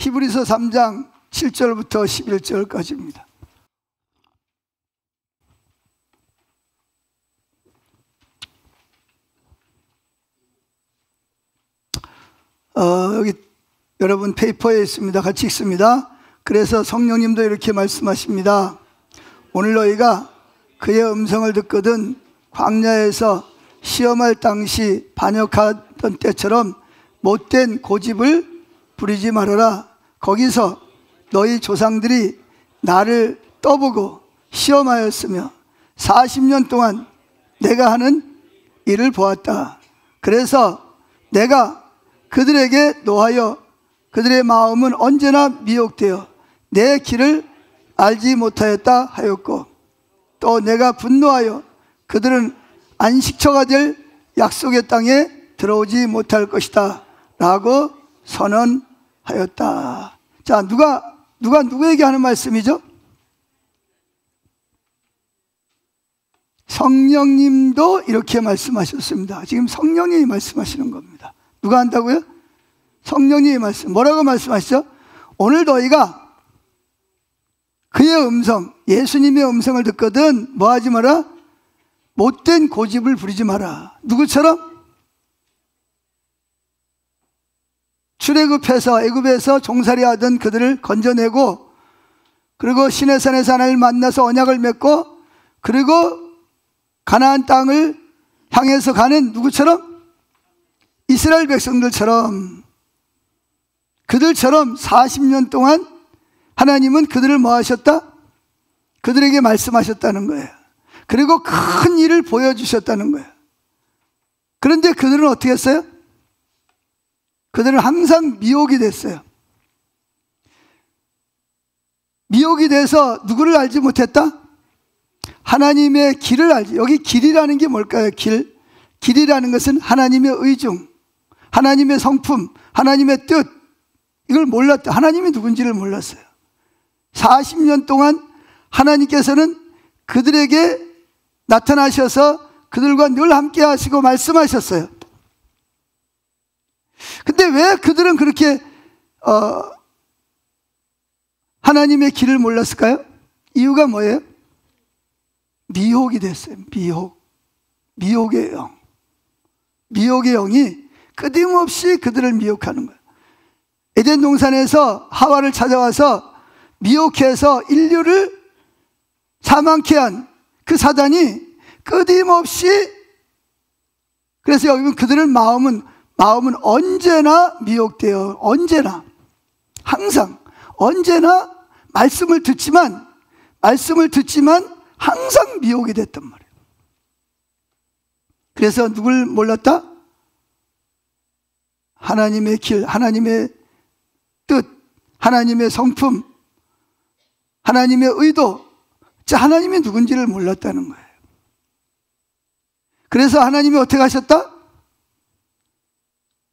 히브리서 3장 7절부터 11절까지입니다. 여기 여러분 페이퍼에 있습니다. 같이 읽습니다. 그래서 성령님도 이렇게 말씀하십니다. 오늘 너희가 그의 음성을 듣거든 광야에서 시험할 당시 반역하던 때처럼 못된 고집을 부리지 말아라. 거기서 너희 조상들이 나를 떠보고 시험하였으며 40년 동안 내가 하는 일을 보았다. 그래서 내가 그들에게 노하여 그들의 마음은 언제나 미혹되어 내 길을 알지 못하였다 하였고, 또 내가 분노하여 그들은 안식처가 될 약속의 땅에 들어오지 못할 것이다 라고 선언하였다. 자, 누가 누구에게 하는 말씀이죠? 성령님도 이렇게 말씀하셨습니다. 지금 성령님이 말씀하시는 겁니다. 누가 한다고요? 성령님이 말씀. 뭐라고 말씀하시죠? 오늘 너희가 그의 음성, 예수님의 음성을 듣거든 뭐 하지 마라? 못된 고집을 부리지 마라. 누구처럼? 출애굽해서 애굽에서 종살이 하던 그들을 건져내고, 그리고 시내산에서 하나님을 만나서 언약을 맺고, 그리고 가나안 땅을 향해서 가는 누구처럼? 이스라엘 백성들처럼, 그들처럼 40년 동안 하나님은 그들을 뭐 하셨다? 그들에게 말씀하셨다는 거예요. 그리고 큰 일을 보여주셨다는 거예요. 그런데 그들은 어떻게 했어요? 그들은 항상 미혹이 됐어요. 미혹이 돼서 누구를 알지 못했다? 하나님의 길을 알지. 여기 길이라는 게 뭘까요? 길이라는 것은 하나님의 의중, 하나님의 성품, 하나님의 뜻, 이걸 몰랐다. 하나님이 누군지를 몰랐어요. 40년 동안 하나님께서는 그들에게 나타나셔서 그들과 늘 함께 하시고 말씀하셨어요. 근데 왜 그들은 그렇게 하나님의 길을 몰랐을까요? 이유가 뭐예요? 미혹이 됐어요. 미혹의 영. 미혹의 영이 끊임없이 그들을 미혹하는 거예요. 에덴 동산에서 하와를 찾아와서 미혹해서 인류를 사망케 한 그 사단이 끊임없이, 그래서 여기 보면 그들의 마음은 언제나 미혹되어, 언제나, 항상, 언제나 말씀을 듣지만 항상 미혹이 됐단 말이에요. 그래서 누굴 몰랐다? 하나님의 길, 하나님의 뜻, 하나님의 성품, 하나님의 의도, 하나님이 누군지를 몰랐다는 거예요. 그래서 하나님이 어떻게 하셨다?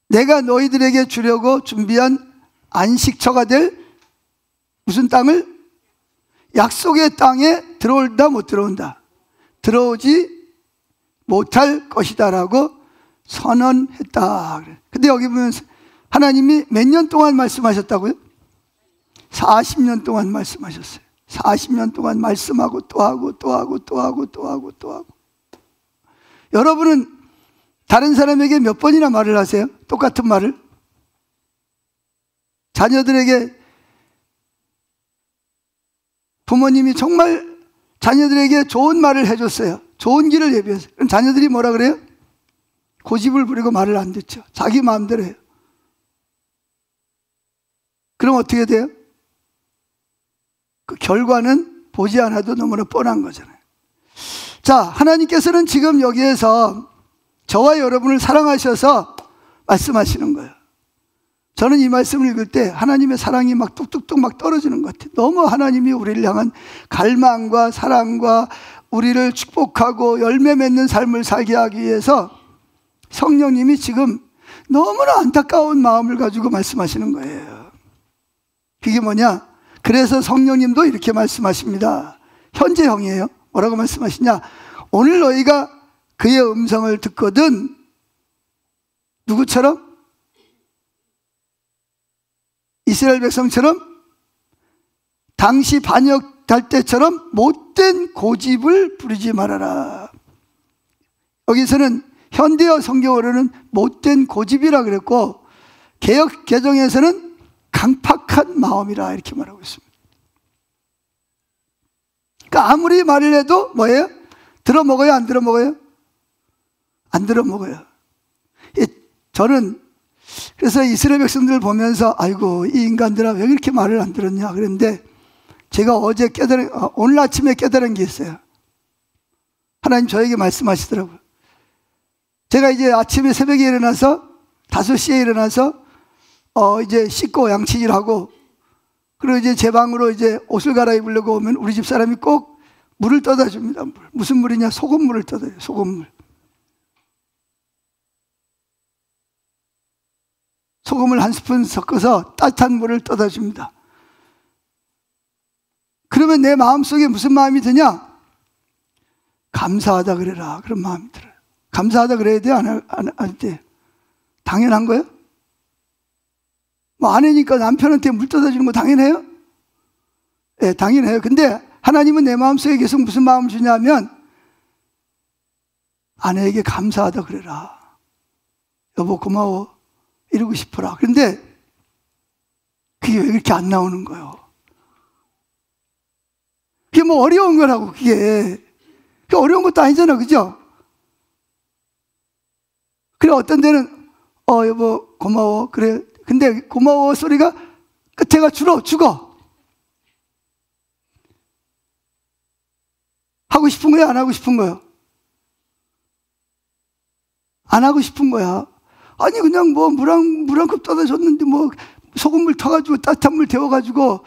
내가 너희들에게 주려고 준비한 안식처가 될 무슨 땅을? 약속의 땅에 들어온다 못 들어온다? 들어오지 못할 것이다 라고 선언했다. 근데 여기 보면 하나님이 몇 년 동안 말씀하셨다고요? 40년 동안 말씀하셨어요. 40년 동안 말씀하고 또 하고 또 하고 또 하고 또 하고 또 하고. 여러분은 다른 사람에게 몇 번이나 말을 하세요? 똑같은 말을? 자녀들에게, 부모님이 정말 자녀들에게 좋은 말을 해줬어요. 좋은 길을 예비했어요. 그럼 자녀들이 뭐라 그래요? 고집을 부리고 말을 안 듣죠. 자기 마음대로 해요. 그럼 어떻게 돼요? 그 결과는 보지 않아도 너무나 뻔한 거잖아요. 자, 하나님께서는 지금 여기에서 저와 여러분을 사랑하셔서 말씀하시는 거예요. 저는 이 말씀을 읽을 때 하나님의 사랑이 막 뚝뚝뚝 막 떨어지는 것 같아요. 너무 하나님이 우리를 향한 갈망과 사랑과 우리를 축복하고 열매 맺는 삶을 살게 하기 위해서 성령님이 지금 너무나 안타까운 마음을 가지고 말씀하시는 거예요. 그게 뭐냐? 그래서 성령님도 이렇게 말씀하십니다. 현재형이에요. 뭐라고 말씀하시냐? 오늘 너희가 그의 음성을 듣거든, 누구처럼? 이스라엘 백성처럼 당시 반역할 때처럼 못된 고집을 부리지 말아라. 여기서는 현대어 성경어로는 못된 고집이라 그랬고, 개역 개정에서는 강팍한 마음이라 이렇게 말하고 있습니다. 그러니까 아무리 말을 해도 뭐예요? 들어먹어요? 안 들어먹어요? 안 들어먹어요. 저는 그래서 이스라엘 백성들을 보면서 아이고 이 인간들아 왜 그렇게 말을 안 들었냐 그랬는데, 제가 어제 오늘 아침에 깨달은 게 있어요. 하나님 저에게 말씀하시더라고요. 제가 이제 아침에 새벽에 일어나서 5시에 일어나서 이제 씻고 양치질하고, 그리고 이제 제 방으로 이제 옷을 갈아입으려고 오면 우리 집 사람이 꼭 물을 떠다 줍니다. 무슨 물이냐? 소금물을 떠다 줘요. 소금물. 소금을 한 스푼 섞어서 따뜻한 물을 떠다 줍니다. 그러면 내 마음속에 무슨 마음이 드냐? 감사하다 그래라. 그런 마음이 들어요. 감사하다 그래야 돼요? 안 할 때? 당연한 거예요? 뭐 아내니까 남편한테 물 떠다 주는 거 당연해요? 예, 당연해요. 근데 하나님은 내 마음속에 계속 무슨 마음을 주냐면, 아내에게 감사하다 그래라. 여보 고마워. 이러고 싶어라. 그런데 그게 왜 그렇게 안 나오는 거예요? 그게 뭐 어려운 거라고, 그게 어려운 것도 아니잖아, 그죠? 그래, 어떤 데는 여보 고마워. 그래. 근데 고마워 소리가 끝에가 죽어. 하고 싶은 거야? 안 하고 싶은 거야? 안 하고 싶은 거야. 아니 그냥 뭐 물 한 컵 떠다 줬는데 뭐 소금물 터가지고 따뜻한 물 데워가지고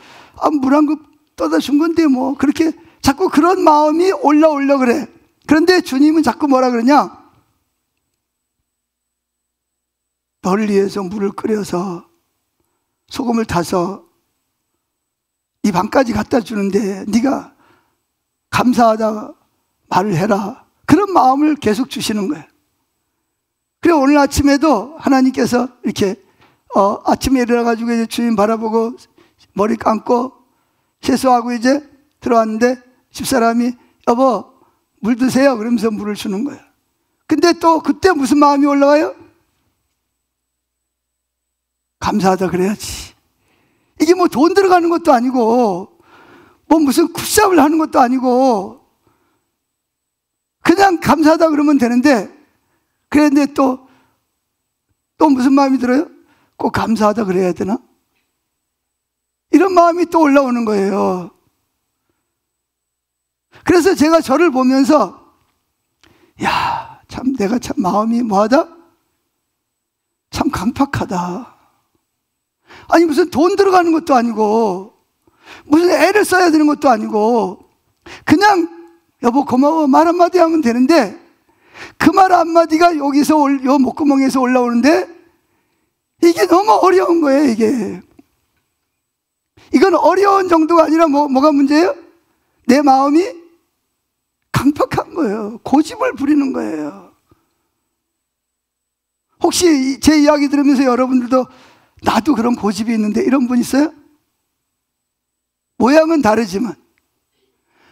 물 한 컵 떠다 준 건데 뭐 그렇게 자꾸 그런 마음이 올라오려 그래. 그런데 주님은 자꾸 뭐라 그러냐? 너를 위해서 물을 끓여서 소금을 타서 이 방까지 갖다 주는데 네가 감사하다 말을 해라. 그런 마음을 계속 주시는 거예요. 그래, 오늘 아침에도 하나님께서 이렇게 아침에 일어나가지고 이제 주님 바라보고 머리 감고 세수하고 이제 들어왔는데 집사람이 여보 물 드세요 그러면서 물을 주는 거예요. 근데 또 그때 무슨 마음이 올라와요? 감사하다 그래야지. 이게 뭐 돈 들어가는 것도 아니고 뭐 무슨 굿잡을 하는 것도 아니고 그냥 감사하다 그러면 되는데, 그런데 또 무슨 마음이 들어요? 꼭 감사하다 그래야 되나? 이런 마음이 또 올라오는 거예요. 그래서 제가 저를 보면서 야, 참 내가 참 마음이 뭐하다? 참 강팍하다. 아니 무슨 돈 들어가는 것도 아니고 무슨 애를 써야 되는 것도 아니고 그냥 여보 고마워 말 한마디 하면 되는데, 그 말 한마디가 여기서 요 목구멍에서 올라오는데 이게 너무 어려운 거예요. 이건 어려운 정도가 아니라 뭐가 문제예요? 내 마음이 강팍한 거예요. 고집을 부리는 거예요. 혹시 제 이야기 들으면서 여러분들도 나도 그런 고집이 있는데 이런 분 있어요? 모양은 다르지만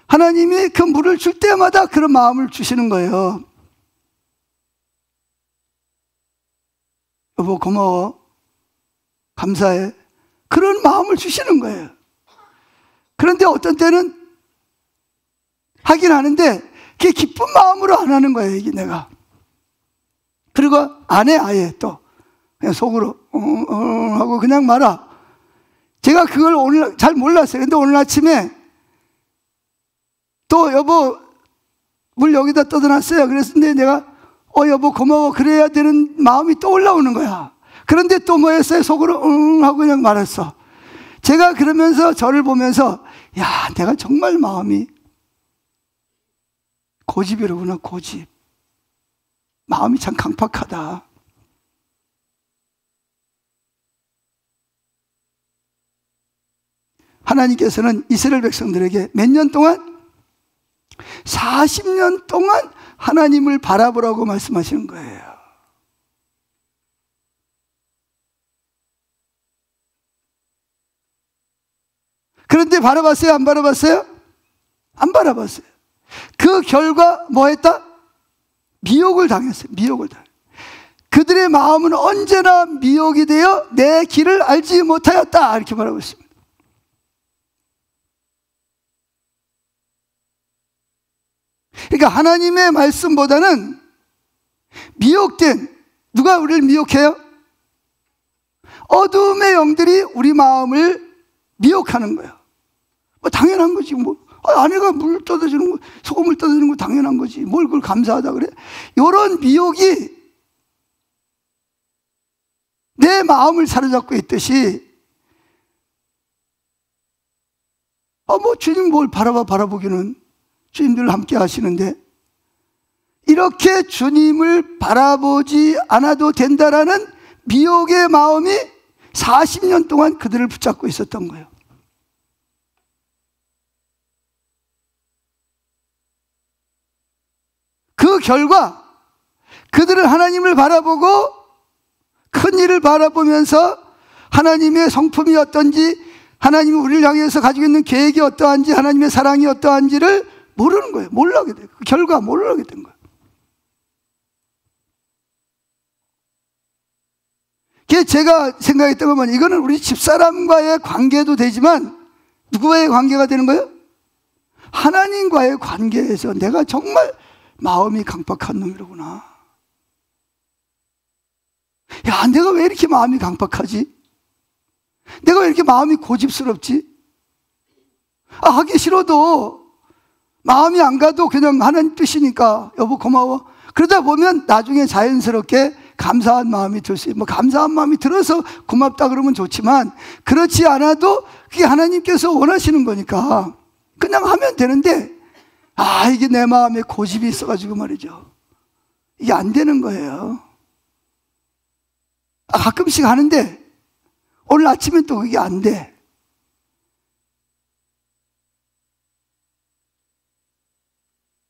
하나님이 그 물을 줄 때마다 그런 마음을 주시는 거예요. 여보 고마워 감사해, 그런 마음을 주시는 거예요. 그런데 어떤 때는 하긴 하는데 그게 기쁜 마음으로 안 하는 거예요. 이게 내가. 그리고 안 해. 아예 또 그냥 속으로 하고 그냥 말아. 제가 그걸 오늘 잘 몰랐어요. 근데 오늘 아침에 또 여보 물 여기다 떠다놨어요. 그랬는데 내가 여보 고마워 그래야 되는 마음이 또 올라오는 거야. 그런데 또 뭐였어요? 속으로 하고 그냥 말했어. 제가 그러면서 저를 보면서 야, 내가 정말 마음이 고집이로구나. 고집. 마음이 참 강팍하다. 하나님께서는 이스라엘 백성들에게 몇 년 동안? 40년 동안 하나님을 바라보라고 말씀하시는 거예요. 그런데 바라봤어요? 안 바라봤어요? 안 바라봤어요. 그 결과 뭐 했다? 미혹을 당했어요. 미혹을 당했어요. 그들의 마음은 언제나 미혹이 되어 내 길을 알지 못하였다, 이렇게 말하고 있습니다. 그러니까 하나님의 말씀보다는 미혹된, 누가 우리를 미혹해요? 어둠의 영들이 우리 마음을 미혹하는 거예요. 뭐 당연한 거지. 뭐 아내가 물 떠다주는 거, 소금을 떠다주는 거 당연한 거지. 뭘 그걸 감사하다 그래? 이런 미혹이 내 마음을 사로잡고 있듯이, 뭐 주님 뭘 바라보기는 주님들 함께 하시는데, 이렇게 주님을 바라보지 않아도 된다라는 미혹의 마음이 40년 동안 그들을 붙잡고 있었던 거예요. 그 결과 그들은 하나님을 바라보고 큰 일을 바라보면서 하나님의 성품이 어떤지, 하나님이 우리를 향해서 가지고 있는 계획이 어떠한지, 하나님의 사랑이 어떠한지를 모르는 거예요. 몰라게 돼요. 그 결과 모르게 된 거예요. 제가 생각했던 건 이거는 우리 집사람과의 관계도 되지만 누구와의 관계가 되는 거예요? 하나님과의 관계에서 내가 정말 마음이 강박한 놈이로구나. 야, 내가 왜 이렇게 마음이 강박하지? 내가 왜 이렇게 마음이 고집스럽지? 하기 싫어도 마음이 안 가도 그냥 하나님 뜻이니까 여보 고마워. 그러다 보면 나중에 자연스럽게 감사한 마음이 들 수 있어요. 뭐 감사한 마음이 들어서 고맙다 그러면 좋지만, 그렇지 않아도 그게 하나님께서 원하시는 거니까 그냥 하면 되는데, 이게 내 마음에 고집이 있어가지고 말이죠, 이게 안 되는 거예요. 가끔씩 하는데 오늘 아침엔 또 그게 안 돼.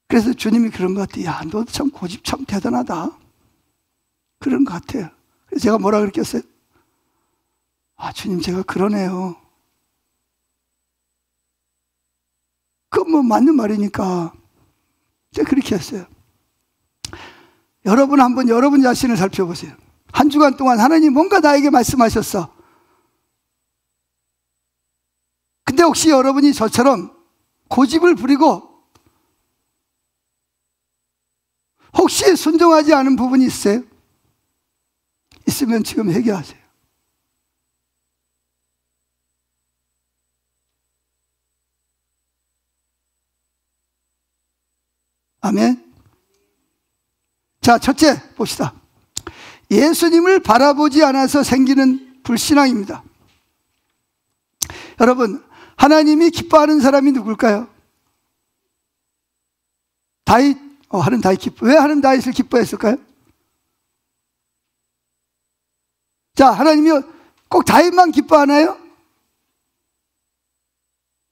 그래서 주님이 그런 것 같아요. 야, 너 참 고집 참 대단하다. 그런 것 같아요. 그래서 제가 뭐라 그랬겠어요? 주님, 제가 그러네요. 그건 뭐 맞는 말이니까 제가 그렇게 했어요. 여러분 한번 여러분 자신을 살펴보세요. 한 주간 동안 하나님 뭔가 나에게 말씀하셨어. 근데 혹시 여러분이 저처럼 고집을 부리고 혹시 순종하지 않은 부분이 있어요? 있으면 지금 회개하세요. 아멘. 자, 첫째 봅시다. 예수님을 바라보지 않아서 생기는 불신앙입니다. 여러분, 하나님이 기뻐하는 사람이 누굴까요? 다윗. 하나님 다윗 왜 하나님 다윗을 기뻐했을까요? 자, 하나님이 꼭 다윗만 기뻐하나요?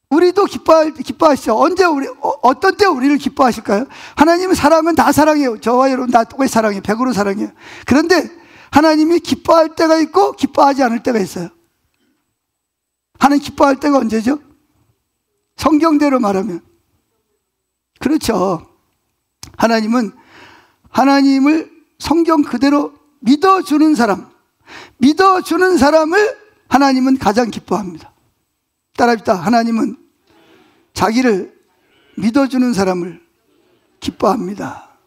우리도 기뻐하시죠. 언제 어떤 때 우리를 기뻐하실까요? 하나님의 사랑은 다 사랑해요. 저와 여러분 다 똑같이 사랑해요. 100으로 사랑해요. 그런데 하나님이 기뻐할 때가 있고 기뻐하지 않을 때가 있어요. 하나님 기뻐할 때가 언제죠? 성경대로 말하면. 그렇죠. 하나님은 하나님을 성경 그대로 믿어주는 사람을 하나님은 가장 기뻐합니다. 따라합시다. 하나님은 자기를 믿어주는 사람을 기뻐합니다.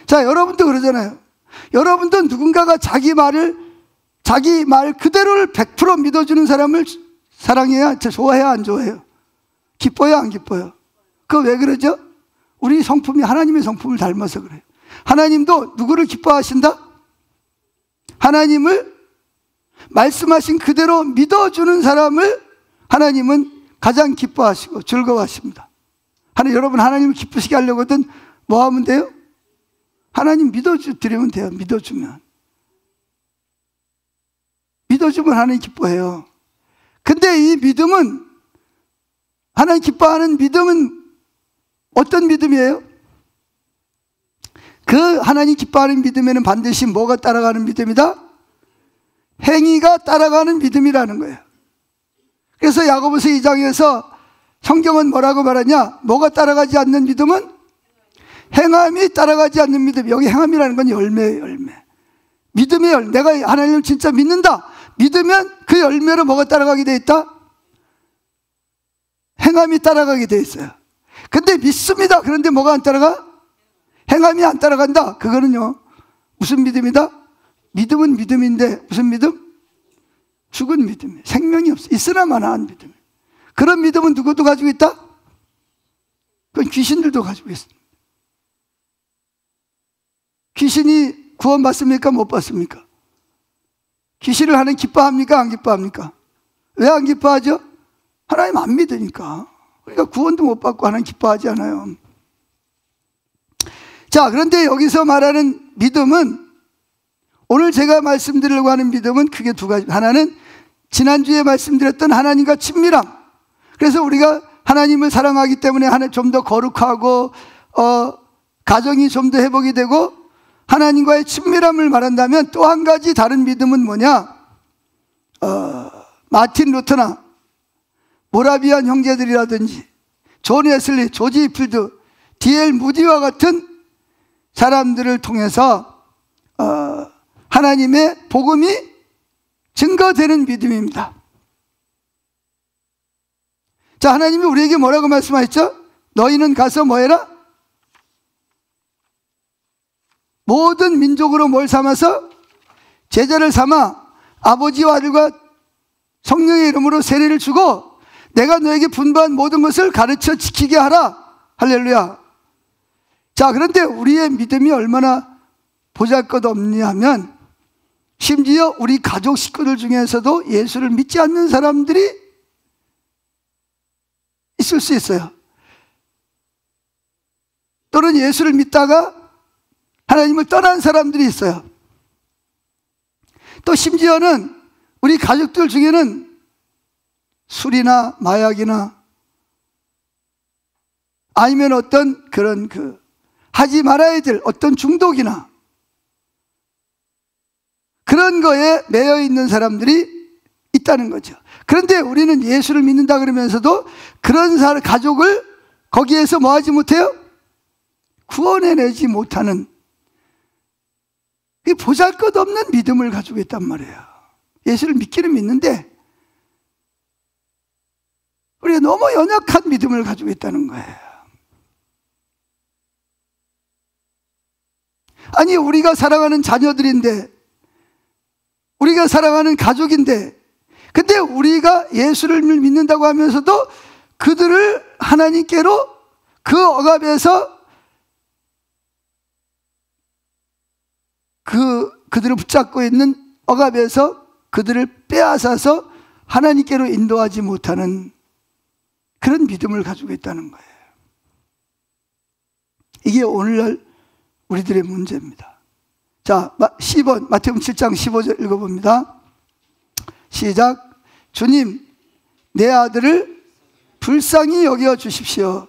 자, 여러분도 그러잖아요. 여러분도 누군가가 자기 말 그대로를 100% 믿어주는 사람을 사랑해야, 좋아해야 안 좋아해요? 기뻐요 안 기뻐요? 그거 왜 그러죠? 우리 성품이 하나님의 성품을 닮아서 그래요. 하나님도 누구를 기뻐하신다? 하나님을 말씀하신 그대로 믿어주는 사람을 하나님은 가장 기뻐하시고 즐거워하십니다. 여러분 하나님을 기쁘시게 하려거든 뭐 하면 돼요? 하나님 믿어드리면 돼요. 믿어주면 하나님 기뻐해요. 근데 이 믿음은, 하나님 기뻐하는 믿음은 어떤 믿음이에요? 그 하나님 기뻐하는 믿음에는 반드시 뭐가 따라가는 믿음이다? 행위가 따라가는 믿음이라는 거예요. 그래서 야고보서 2장에서 성경은 뭐라고 말하냐? 뭐가 따라가지 않는 믿음은? 행함이 따라가지 않는 믿음. 여기 행함이라는 건 열매예요, 열매. 믿음의 열매. 내가 하나님을 진짜 믿는다. 믿으면 그 열매로 뭐가 따라가게 돼 있다? 행함이 따라가게 돼 있어요. 근데 믿습니다. 그런데 뭐가 안 따라가? 행함이 안 따라간다. 그거는요, 무슨 믿음이다? 믿음은 믿음인데 무슨 믿음? 죽은 믿음이에요. 생명이 없어. 있으나 마나한 믿음. 그런 믿음은 누구도 가지고 있다? 그건 귀신들도 가지고 있습니다. 귀신이 구원받습니까? 못 받습니까? 귀신을 하나님 기뻐합니까? 안 기뻐합니까? 왜 안 기뻐하죠? 하나님 안 믿으니까. 그러니까 구원도 못 받고 하나님 기뻐하지 않아요. 자, 그런데 여기서 말하는 믿음은, 오늘 제가 말씀드리려고 하는 믿음은 크게 두 가지. 하나는 지난주에 말씀드렸던 하나님과 친밀함. 그래서 우리가 하나님을 사랑하기 때문에 좀 더 거룩하고 가정이 좀 더 회복이 되고 하나님과의 친밀함을 말한다면, 또 한 가지 다른 믿음은 뭐냐? 마틴 루터나 모라비안 형제들이라든지 존 웨슬리, 조지 필드, D.L. 무디와 같은 사람들을 통해서 하나님의 복음이 증거되는 믿음입니다. 자, 하나님이 우리에게 뭐라고 말씀하셨죠? 너희는 가서 뭐해라? 모든 민족으로 뭘 삼아서? 제자를 삼아 아버지와 아들과 성령의 이름으로 세례를 주고 내가 너에게 분부한 모든 것을 가르쳐 지키게 하라. 할렐루야. 자, 그런데 우리의 믿음이 얼마나 보잘것없냐 하면, 심지어 우리 가족 식구들 중에서도 예수를 믿지 않는 사람들이 있을 수 있어요. 또는 예수를 믿다가 하나님을 떠난 사람들이 있어요. 또 심지어는 우리 가족들 중에는 술이나 마약이나 아니면 어떤 그런 하지 말아야 될 어떤 중독이나 그런 거에 매여 있는 사람들이 있다는 거죠. 그런데 우리는 예수를 믿는다 그러면서도 그런 가족을 거기에서 뭐 하지 못해요? 구원해내지 못하는, 보잘것없는 믿음을 가지고 있단 말이에요. 예수를 믿기는 믿는데 우리가 너무 연약한 믿음을 가지고 있다는 거예요. 아니, 우리가 사랑하는 자녀들인데, 우리가 사랑하는 가족인데, 근데 우리가 예수를 믿는다고 하면서도 그들을 하나님께로 그 억압에서 그들을 붙잡고 있는 억압에서 그들을 빼앗아서 하나님께로 인도하지 못하는 그런 믿음을 가지고 있다는 거예요. 이게 오늘날 우리들의 문제입니다. 자, 10번 마태복음 7장 15절 읽어봅니다. 시작. 주님, 내 아들을 불쌍히 여겨 주십시오.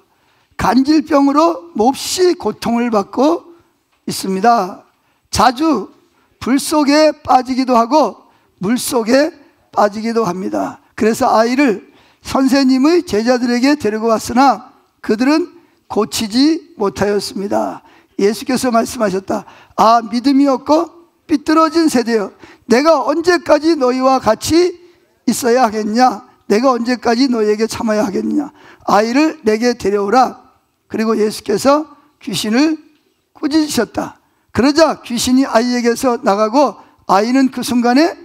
간질병으로 몹시 고통을 받고 있습니다. 자주 불 속에 빠지기도 하고 물 속에 빠지기도 합니다. 그래서 아이를 선생님의 제자들에게 데리고 왔으나 그들은 고치지 못하였습니다. 예수께서 말씀하셨다. 아, 믿음이 없고 삐뚤어진 세대여, 내가 언제까지 너희와 같이 있어야 하겠냐? 내가 언제까지 너희에게 참아야 하겠냐? 아이를 내게 데려오라. 그리고 예수께서 귀신을 꾸짖으셨다. 그러자 귀신이 아이에게서 나가고 아이는 그 순간에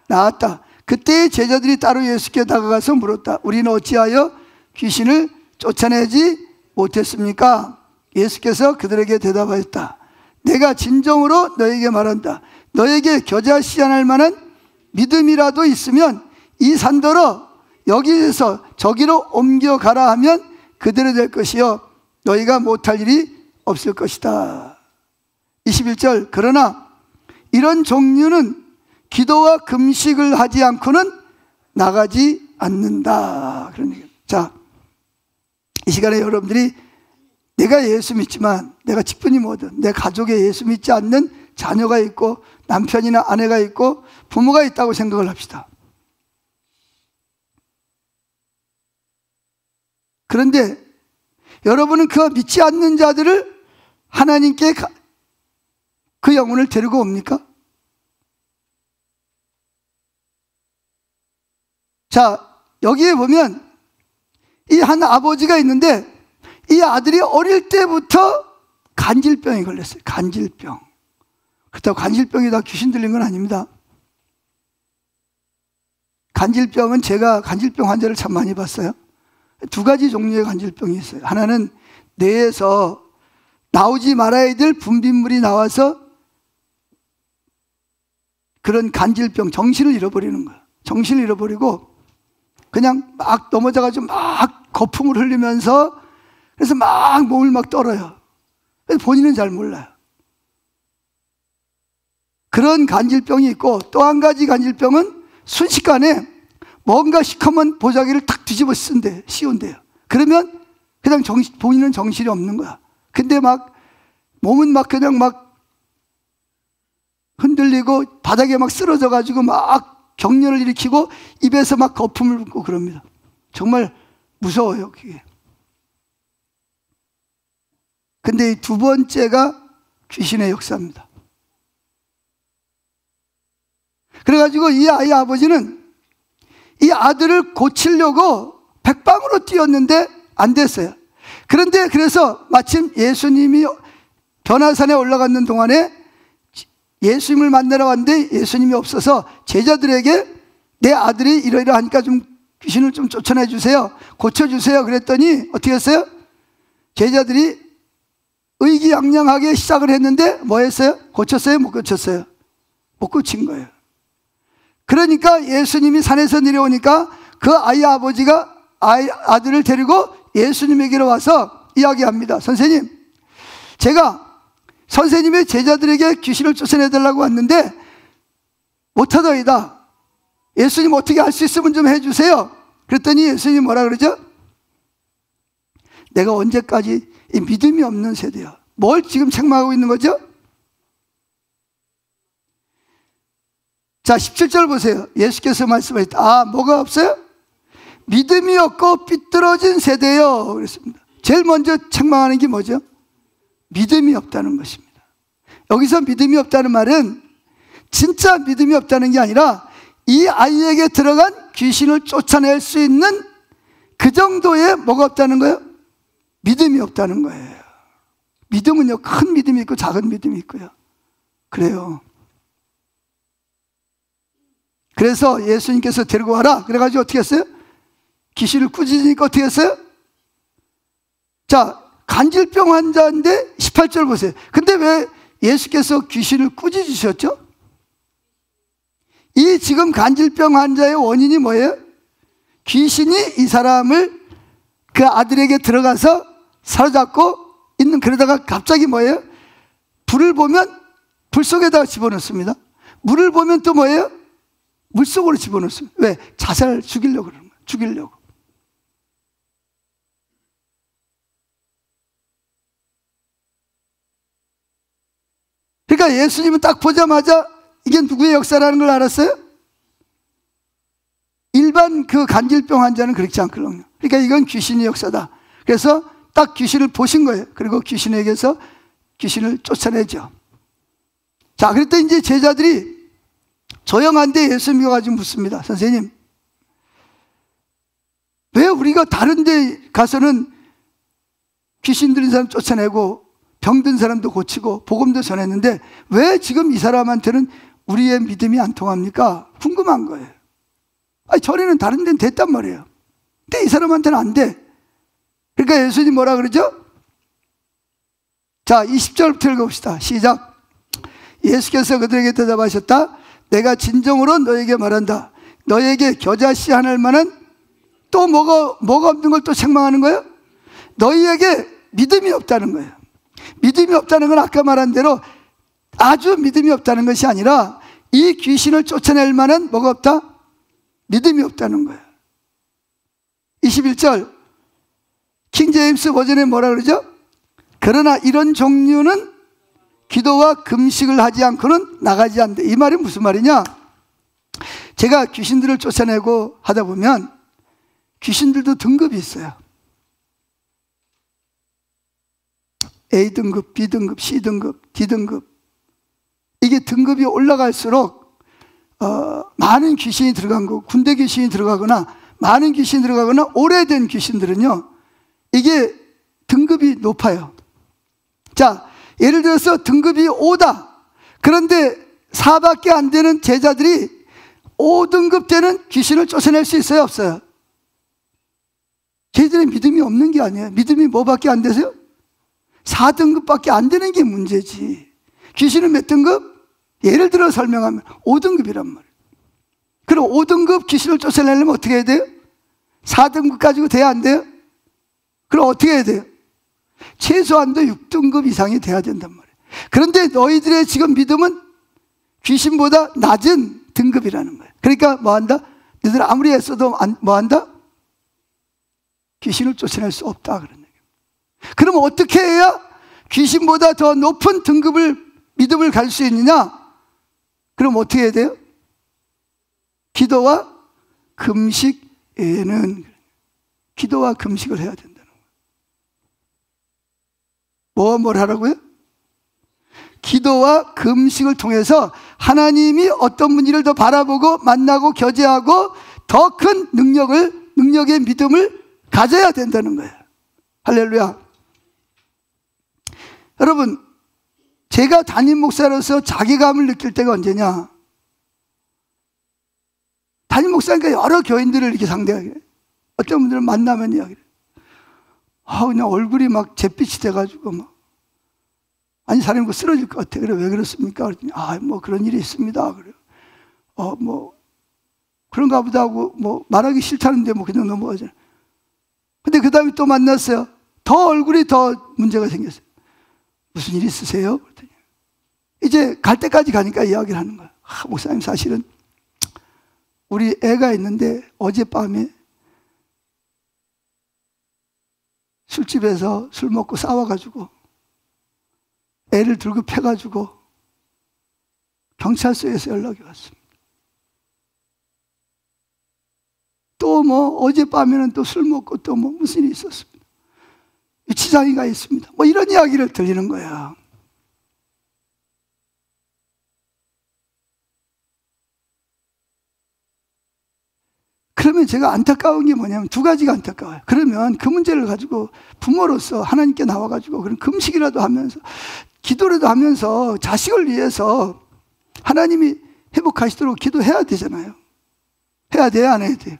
나았다. 그때 제자들이 따로 예수께 다가가서 물었다. 우리는 어찌하여 귀신을 쫓아내지 못했습니까? 예수께서 그들에게 대답하였다. 내가 진정으로 너에게 말한다. 너에게 겨자씨 않을 만한 믿음이라도 있으면 이 산더러 여기에서 저기로 옮겨가라 하면 그대로 될 것이요 너희가 못할 일이 없을 것이다. 21절. 그러나 이런 종류는 기도와 금식을 하지 않고는 나가지 않는다. 그런 얘기입니다. 자, 이 시간에 여러분들이 내가 예수 믿지만 내가 직분이 뭐든 내 가족에 예수 믿지 않는 자녀가 있고 남편이나 아내가 있고 부모가 있다고 생각을 합시다. 그런데 여러분은 그 믿지 않는 자들을 하나님께 그 영혼을 데리고 옵니까? 자, 여기에 보면 이 한 아버지가 있는데 이 아들이 어릴 때부터 간질병에 걸렸어요. 간질병. 그렇다고 간질병이 다 귀신 들린 건 아닙니다. 간질병은 제가 간질병 환자를 참 많이 봤어요. 두 가지 종류의 간질병이 있어요. 하나는 뇌에서 나오지 말아야 될 분비물이 나와서 그런 간질병, 정신을 잃어버리는 거예요. 정신을 잃어버리고 그냥 막 넘어져가지고 막 거품을 흘리면서 그래서 막 몸을 막 떨어요. 그래서 본인은 잘 몰라요. 그런 간질병이 있고 또 한 가지 간질병은 순식간에 뭔가 시커먼 보자기를 탁 뒤집어 씌운대요. 그러면 그냥 본인은 정신이 없는 거야. 근데 막 몸은 막 그냥 막 흔들리고 바닥에 막 쓰러져 가지고 막 경련을 일으키고 입에서 막 거품을 붓고 그럽니다. 정말 무서워요, 그게. 근데 이 두 번째가 귀신의 역사입니다. 그래가지고 이 아이 아버지는 이 아들을 고치려고 백방으로 뛰었는데 안 됐어요. 그런데 그래서 마침 예수님이 변화산에 올라가는 동안에 예수님을 만나러 왔는데 예수님이 없어서 제자들에게 내 아들이 이러이러하니까 좀 귀신을 좀 쫓아내 주세요. 고쳐주세요. 그랬더니 어떻게 했어요? 제자들이 의기양양하게 시작을 했는데 뭐 했어요? 고쳤어요? 못 고쳤어요? 못 고친 거예요. 그러니까 예수님이 산에서 내려오니까 그 아이 아버지가 아들을 데리고 예수님에게로 와서 이야기합니다. 선생님, 제가 선생님의 제자들에게 귀신을 쫓아내달라고 왔는데 못하더이다. 예수님 어떻게 할 수 있으면 좀 해주세요. 그랬더니 예수님이 뭐라 그러죠? 내가 언제까지 이 믿음이 없는 세대야. 뭘 지금 책망하고 있는 거죠? 자, 17절 보세요. 예수께서 말씀하셨다. 아, 뭐가 없어요? 믿음이 없고 삐뚤어진 세대요. 그랬습니다. 제일 먼저 책망하는 게 뭐죠? 믿음이 없다는 것입니다. 여기서 믿음이 없다는 말은 진짜 믿음이 없다는 게 아니라 이 아이에게 들어간 귀신을 쫓아낼 수 있는 그 정도의 뭐가 없다는 거예요? 믿음이 없다는 거예요. 믿음은요, 큰 믿음이 있고 작은 믿음이 있고요. 그래요. 그래서 예수님께서 데리고 와라. 그래가지고 어떻게 했어요? 귀신을 꾸짖으니까 어떻게 했어요? 자, 간질병 환자인데 18절 보세요. 근데 왜 예수께서 귀신을 꾸짖으셨죠? 이 지금 간질병 환자의 원인이 뭐예요? 귀신이 이 사람을 그 아들에게 들어가서 사로잡고 있는, 그러다가 갑자기 뭐예요? 불을 보면 불 속에다가 집어넣습니다. 물을 보면 또 뭐예요? 물 속으로 집어넣습니다. 왜? 자살 죽이려고 그러는 거예요. 죽이려고. 그러니까 예수님은 딱 보자마자 이게 누구의 역사라는 걸 알았어요? 일반 그 간질병 환자는 그렇지 않거든요. 그러니까 이건 귀신의 역사다. 그래서 딱 귀신을 보신 거예요. 그리고 귀신에게서 귀신을 쫓아내죠. 자, 그랬더니 이제 제자들이 조용한데 예수님이 가지고 묻습니다. 선생님, 왜 우리가 다른 데 가서는 귀신 들린 사람 쫓아내고 병든 사람도 고치고 복음도 전했는데 왜 지금 이 사람한테는 우리의 믿음이 안 통합니까? 궁금한 거예요. 아니, 전에는 다른 데는 됐단 말이에요. 근데 이 사람한테는 안 돼. 그러니까 예수님 뭐라 그러죠? 자, 20절부터 읽어봅시다. 시작. 예수께서 그들에게 대답하셨다. 내가 진정으로 너에게 말한다. 너에게 겨자씨 하나일 만한 또 뭐가 없는 걸 또 책망하는 거예요? 너희에게 믿음이 없다는 거예요. 믿음이 없다는 건 아까 말한 대로 아주 믿음이 없다는 것이 아니라 이 귀신을 쫓아낼 만한 뭐가 없다? 믿음이 없다는 거예요. 21절 킹제임스 버전에 뭐라 그러죠? 그러나 이런 종류는 기도와 금식을 하지 않고는 나가지 않는다. 이 말이 무슨 말이냐? 제가 귀신들을 쫓아내고 하다 보면 귀신들도 등급이 있어요. A등급, B등급, C등급, D등급. 이게 등급이 올라갈수록 많은 귀신이 들어간 거, 군대 귀신이 들어가거나 많은 귀신이 들어가거나 오래된 귀신들은요, 이게 등급이 높아요. 자, 예를 들어서 등급이 5다. 그런데 4밖에 안 되는 제자들이 5등급 되는 귀신을 쫓아낼 수 있어요, 없어요? 걔들의 믿음이 없는 게 아니에요. 믿음이 뭐밖에 안 되세요? 4등급밖에 안 되는 게 문제지. 귀신은 몇 등급? 예를 들어 설명하면 5등급이란 말이에요. 그럼 5등급 귀신을 쫓아내려면 어떻게 해야 돼요? 4등급 가지고 돼야 안 돼요? 그럼 어떻게 해야 돼요? 최소한도 6등급 이상이 돼야 된단 말이에요. 그런데 너희들의 지금 믿음은 귀신보다 낮은 등급이라는 거예요. 그러니까 뭐 한다? 너희들 아무리 애써도 뭐 한다? 귀신을 쫓아낼 수 없다, 그런 얘기예요. 그럼 어떻게 해야 귀신보다 더 높은 등급을 믿음을 갈 수 있느냐? 그럼 어떻게 해야 돼요? 기도와 금식 외에는 기도와 금식을 해야 된다는 거예요. 뭘 하라고요? 기도와 금식을 통해서 하나님이 어떤 분이를 더 바라보고 만나고 교제하고 더 큰 능력의 믿음을 가져야 된다는 거예요. 할렐루야. 여러분, 제가 담임 목사로서 자괴감을 느낄 때가 언제냐? 담임 목사니까 여러 교인들을 이렇게 상대하게. 어떤 분들은 만나면 이야기를. 그냥 얼굴이 막 잿빛이 돼가지고 막. 아니, 사람이 쓰러질 것 같아. 그래, 왜 그렇습니까? 그랬더니, 뭐 그런 일이 있습니다. 그래요. 그런가 보다 하고, 말하기 싫다는데 그냥 넘어가잖아요. 근데 그 다음에 또 만났어요. 더 얼굴이 더 문제가 생겼어요. 무슨 일 있으세요? 그랬더니, 이제 갈 때까지 가니까 이야기를 하는 거예요. 목사님, 사실은 우리 애가 있는데 어젯밤에 술집에서 술 먹고 싸워가지고 애를 들고 패가지고 경찰서에서 연락이 왔습니다. 또 어젯밤에는 또 술 먹고 또 무슨 일이 있었습니다. 유치장애가 있습니다. 이런 이야기를 들리는 거예요. 그러면 제가 안타까운 게 뭐냐면 두 가지가 안타까워요. 그러면 그 문제를 가지고 부모로서 하나님께 나와가지고 그런 금식이라도 하면서 기도라도 하면서 자식을 위해서 하나님이 회복하시도록 기도해야 되잖아요. 해야 돼요, 안 해야 돼요?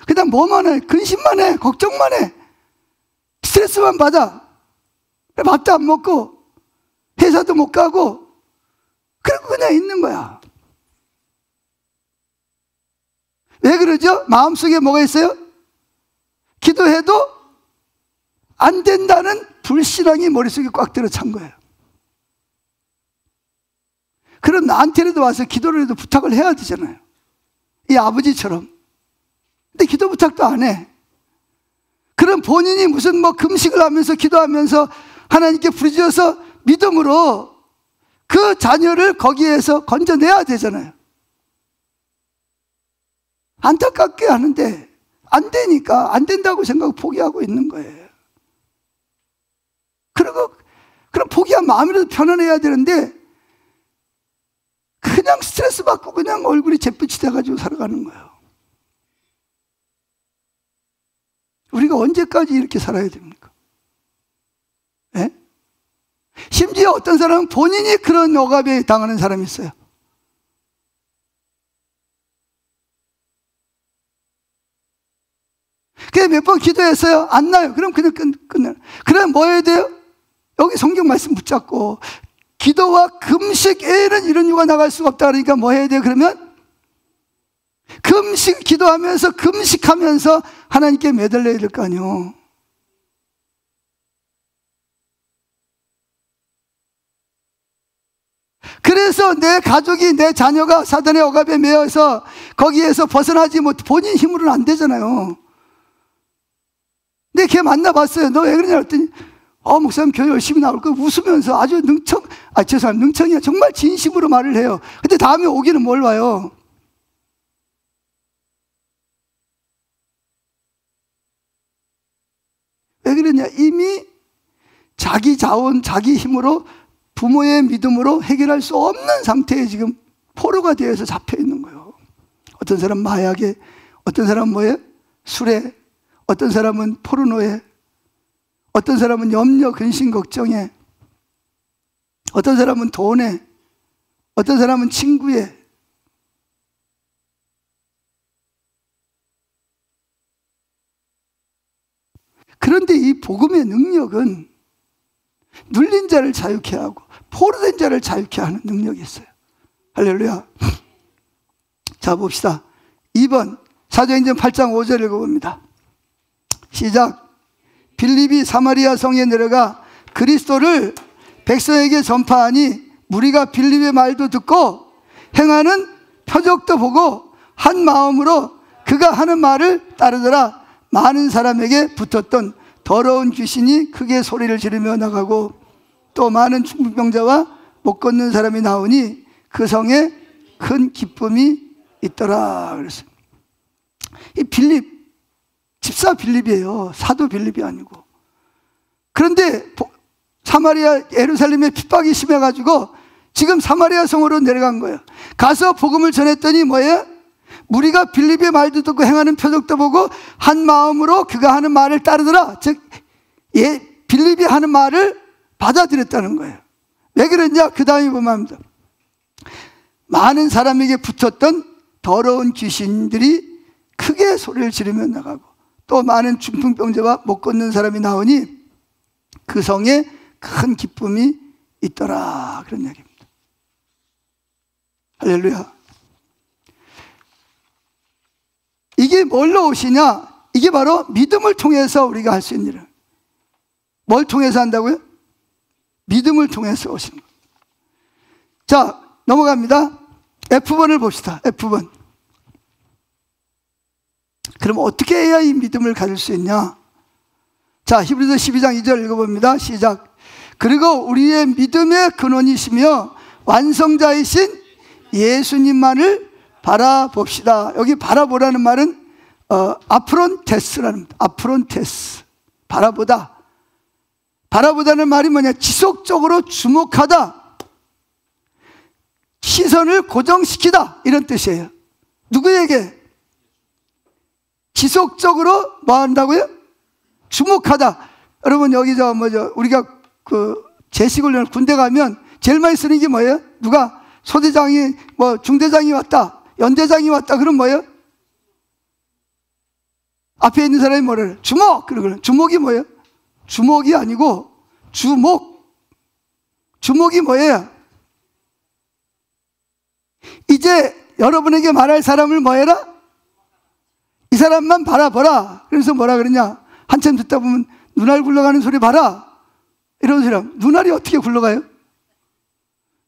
그다음 뭐만 해? 근심만 해, 걱정만 해, 스트레스만 받아. 밥도 안 먹고 회사도 못 가고 그리고 그냥 있는 거야. 왜 그러죠? 마음속에 뭐가 있어요? 기도해도 안 된다는 불신앙이 머릿속에 꽉 들어찬 거예요. 그럼 나한테라도 와서 기도를 해도 부탁을 해야 되잖아요. 이 아버지처럼. 근데 기도 부탁도 안 해. 그럼 본인이 무슨 금식을 하면서 기도하면서 하나님께 부르짖어서 믿음으로 그 자녀를 거기에서 건져내야 되잖아요. 안타깝게 하는데 안 되니까 안 된다고 생각하고 포기하고 있는 거예요. 그럼 포기한 마음이라도 편안해야 되는데 그냥 스트레스 받고 그냥 얼굴이 잿빛이 돼가지고 살아가는 거예요. 우리가 언제까지 이렇게 살아야 됩니까? 예? 심지어 어떤 사람은 본인이 그런 억압에 당하는 사람이 있어요. 그래 몇 번 기도했어요. 안 나요. 그럼 그냥 끝나요. 그럼 뭐 해야 돼요? 여기 성경 말씀 붙잡고 기도와 금식 외에는 이런 이유가 나갈 수가 없다 그러니까 뭐 해야 돼요? 그러면 기도하면서 금식하면서 하나님께 매달려야 될 거 아니에요. 그래서 내 가족이, 내 자녀가 사단의 억압에 매여서 거기에서 벗어나지 못, 본인 힘으로는 안 되잖아요. 근데 걔 만나봤어요. 너 왜 그러냐 했더니 목사님 교회 열심히 나올 거 웃으면서 아주 능청이야. 정말 진심으로 말을 해요. 근데 다음에 오기는 뭘 와요? 왜 그러냐? 이미 자기 자원, 자기 힘으로 부모의 믿음으로 해결할 수 없는 상태에 지금 포로가 되어서 잡혀 있는 거예요. 어떤 사람은 마약에, 어떤 사람은 뭐에? 술에, 어떤 사람은 포르노에, 어떤 사람은 염려, 근심, 걱정에, 어떤 사람은 돈에, 어떤 사람은 친구에. 그런데 이 복음의 능력은 눌린 자를 자유케 하고 포로된 자를 자유케 하는 능력이 있어요. 할렐루야. 자, 봅시다. 2번 사도행전 8장 5절 읽어봅니다. 시작. 빌립이 사마리아 성에 내려가 그리스도를 백성에게 전파하니 무리가 빌립의 말도 듣고 행하는 표적도 보고 한 마음으로 그가 하는 말을 따르더라. 많은 사람에게 붙었던 더러운 귀신이 크게 소리를 지르며 나가고 또 많은 중풍병자와 못 걷는 사람이 나오니 그 성에 큰 기쁨이 있더라. 그랬어요. 이 빌립, 집사 빌립이에요. 사도 빌립이 아니고. 그런데 사마리아 예루살렘에 핍박이 심해가지고 지금 사마리아 성으로 내려간 거예요. 가서 복음을 전했더니 뭐예요? 무리가 빌립의 말도 듣고 행하는 표적도 보고 한 마음으로 그가 하는 말을 따르더라. 즉 빌립이 하는 말을 받아들였다는 거예요. 왜 그랬냐? 그 다음에 보면 합니다. 많은 사람에게 붙었던 더러운 귀신들이 크게 소리를 지르며 나가고 또 많은 중풍병자와 못 걷는 사람이 나오니 그 성에 큰 기쁨이 있더라. 그런 얘기입니다. 할렐루야. 이게 뭘로 오시냐? 이게 바로 믿음을 통해서 우리가 할 수 있는 일을. 뭘 통해서 한다고요? 믿음을 통해서 오시는 거예요. 자, 넘어갑니다. F번을 봅시다. F번. 그럼 어떻게 해야 이 믿음을 가질 수 있냐? 자, 히브리서 12장 2절 읽어봅니다. 시작. 그리고 우리의 믿음의 근원이시며 완성자이신 예수님만을 바라봅시다. 여기 바라보라는 말은 아프론테스라는 말. 아프론테스. 바라보다. 바라보다는 말이 뭐냐? 지속적으로 주목하다. 시선을 고정시키다. 이런 뜻이에요. 누구에게? 지속적으로 뭐 한다고요? 주목하다. 여러분 여기 우리가 제식훈련 군대 가면 제일 많이 쓰는 게 뭐예요? 누가 소대장이 중대장이 왔다, 연대장이 왔다. 그럼 뭐예요? 앞에 있는 사람이 뭐래요? 주목. 그러거든요. 주목이 뭐예요? 주목이 아니고 주목. 주목이 뭐예요? 이제 여러분에게 말할 사람을 뭐 해라? 이 사람만 바라보라. 그래서 뭐라 그러냐? 한참 듣다 보면 눈알 굴러가는 소리 봐라. 이런 소리 하면 눈알이 어떻게 굴러가요?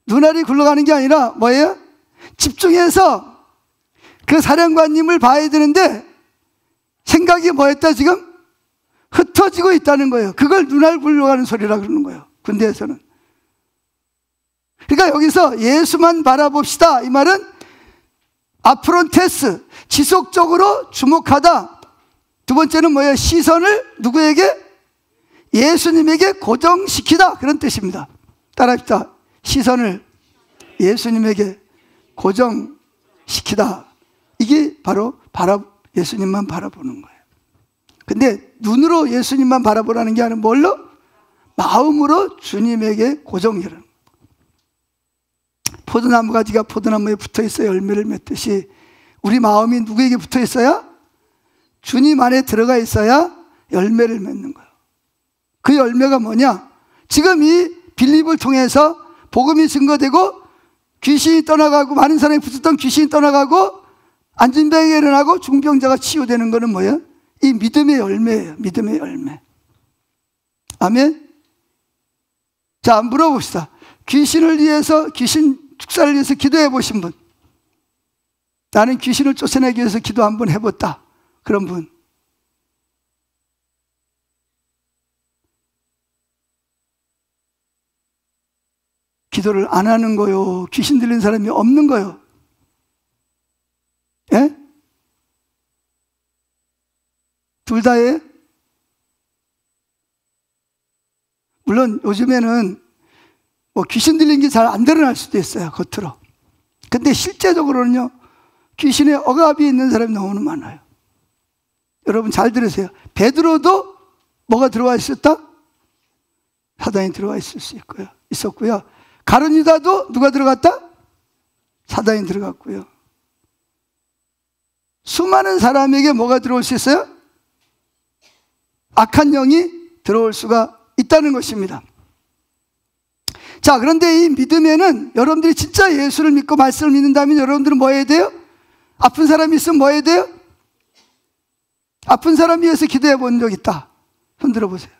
눈알이 굴러가는 게 아니라 뭐예요? 집중해서 그 사령관님을 봐야 되는데 생각이 뭐였다 지금? 흩어지고 있다는 거예요. 그걸 눈알 굴러가는 소리라 그러는 거예요. 군대에서는. 그러니까 여기서 예수만 바라봅시다. 이 말은 아프론테스, 지속적으로 주목하다. 두 번째는 뭐예요? 시선을 누구에게? 예수님에게 고정시키다. 그런 뜻입니다. 따라합시다. 시선을 예수님에게 고정시키다. 이게 바로 예수님만 바라보는 거예요. 근데 눈으로 예수님만 바라보라는 게 아니라 뭘로? 마음으로 주님에게 고정해라는 거예요. 포도나무 가지가 포도나무에 붙어 있어야 열매를 맺듯이 우리 마음이 누구에게 붙어 있어야? 주님 안에 들어가 있어야 열매를 맺는 거예요. 그 열매가 뭐냐? 지금 이 빌립을 통해서 복음이 증거되고 귀신이 떠나가고 많은 사람이 붙었던 귀신이 떠나가고 안진병이 일어나고 중병자가 치유되는 거는 뭐예요? 이 믿음의 열매예요. 믿음의 열매. 아멘? 자, 물어봅시다. 귀신을 위해서, 귀신 축사를 위해서 기도해 보신 분. 나는 귀신을 쫓아내기 위해서 기도 한번 해봤다. 그런 분. 기도를 안 하는 거요? 귀신 들린 사람이 없는 거요? 예? 둘 다예요? 물론 요즘에는 뭐 귀신 들린 게 잘 안 드러날 수도 있어요, 겉으로. 근데 실제적으로는요, 귀신의 억압이 있는 사람이 너무 많아요. 여러분 잘 들으세요. 베드로도 뭐가 들어와 있었다? 사단이 들어와 있을 수 있었고요. 가룟 유다도 누가 들어갔다? 사단이 들어갔고요. 수많은 사람에게 뭐가 들어올 수 있어요? 악한 영이 들어올 수가 있다는 것입니다. 자, 그런데 이 믿음에는 여러분들이 진짜 예수를 믿고 말씀을 믿는다면 여러분들은 뭐 해야 돼요? 아픈 사람이 있으면 뭐 해야 돼요? 아픈 사람 위해서 기도해 본 적 있다. 손 들어보세요.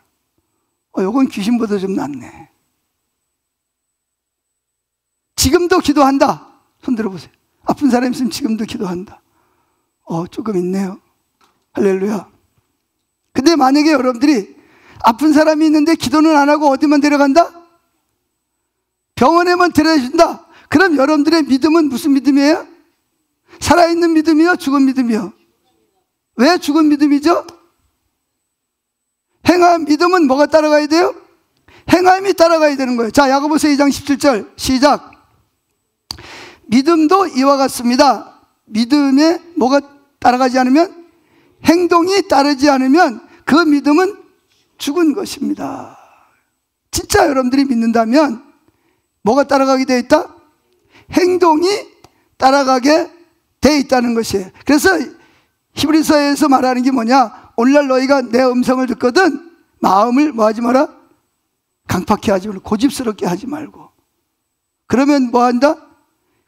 요건 귀신보다 좀 낫네. 지금도 기도한다. 손 들어보세요. 아픈 사람 있으면 지금도 기도한다. 조금 있네요. 할렐루야. 근데 만약에 여러분들이 아픈 사람이 있는데 기도는 안 하고 어디만 데려간다? 병원에만 데려준다. 그럼 여러분들의 믿음은 무슨 믿음이에요? 살아있는 믿음이요? 죽은 믿음이요? 왜 죽은 믿음이죠? 행함 믿음은 뭐가 따라가야 돼요? 행함이 따라가야 되는 거예요. 자, 야고보서 2장 17절 시작. 믿음도 이와 같습니다. 믿음에 뭐가 따라가지 않으면, 행동이 따르지 않으면 그 믿음은 죽은 것입니다. 진짜 여러분들이 믿는다면 뭐가 따라가게 되어 있다? 행동이 따라가게 되어 있다는 것이에요. 그래서 히브리서에서 말하는 게 뭐냐? 오늘날 너희가 내 음성을 듣거든 마음을 뭐 하지 마라? 강팍해 하지 말고, 고집스럽게 하지 말고. 그러면 뭐 한다?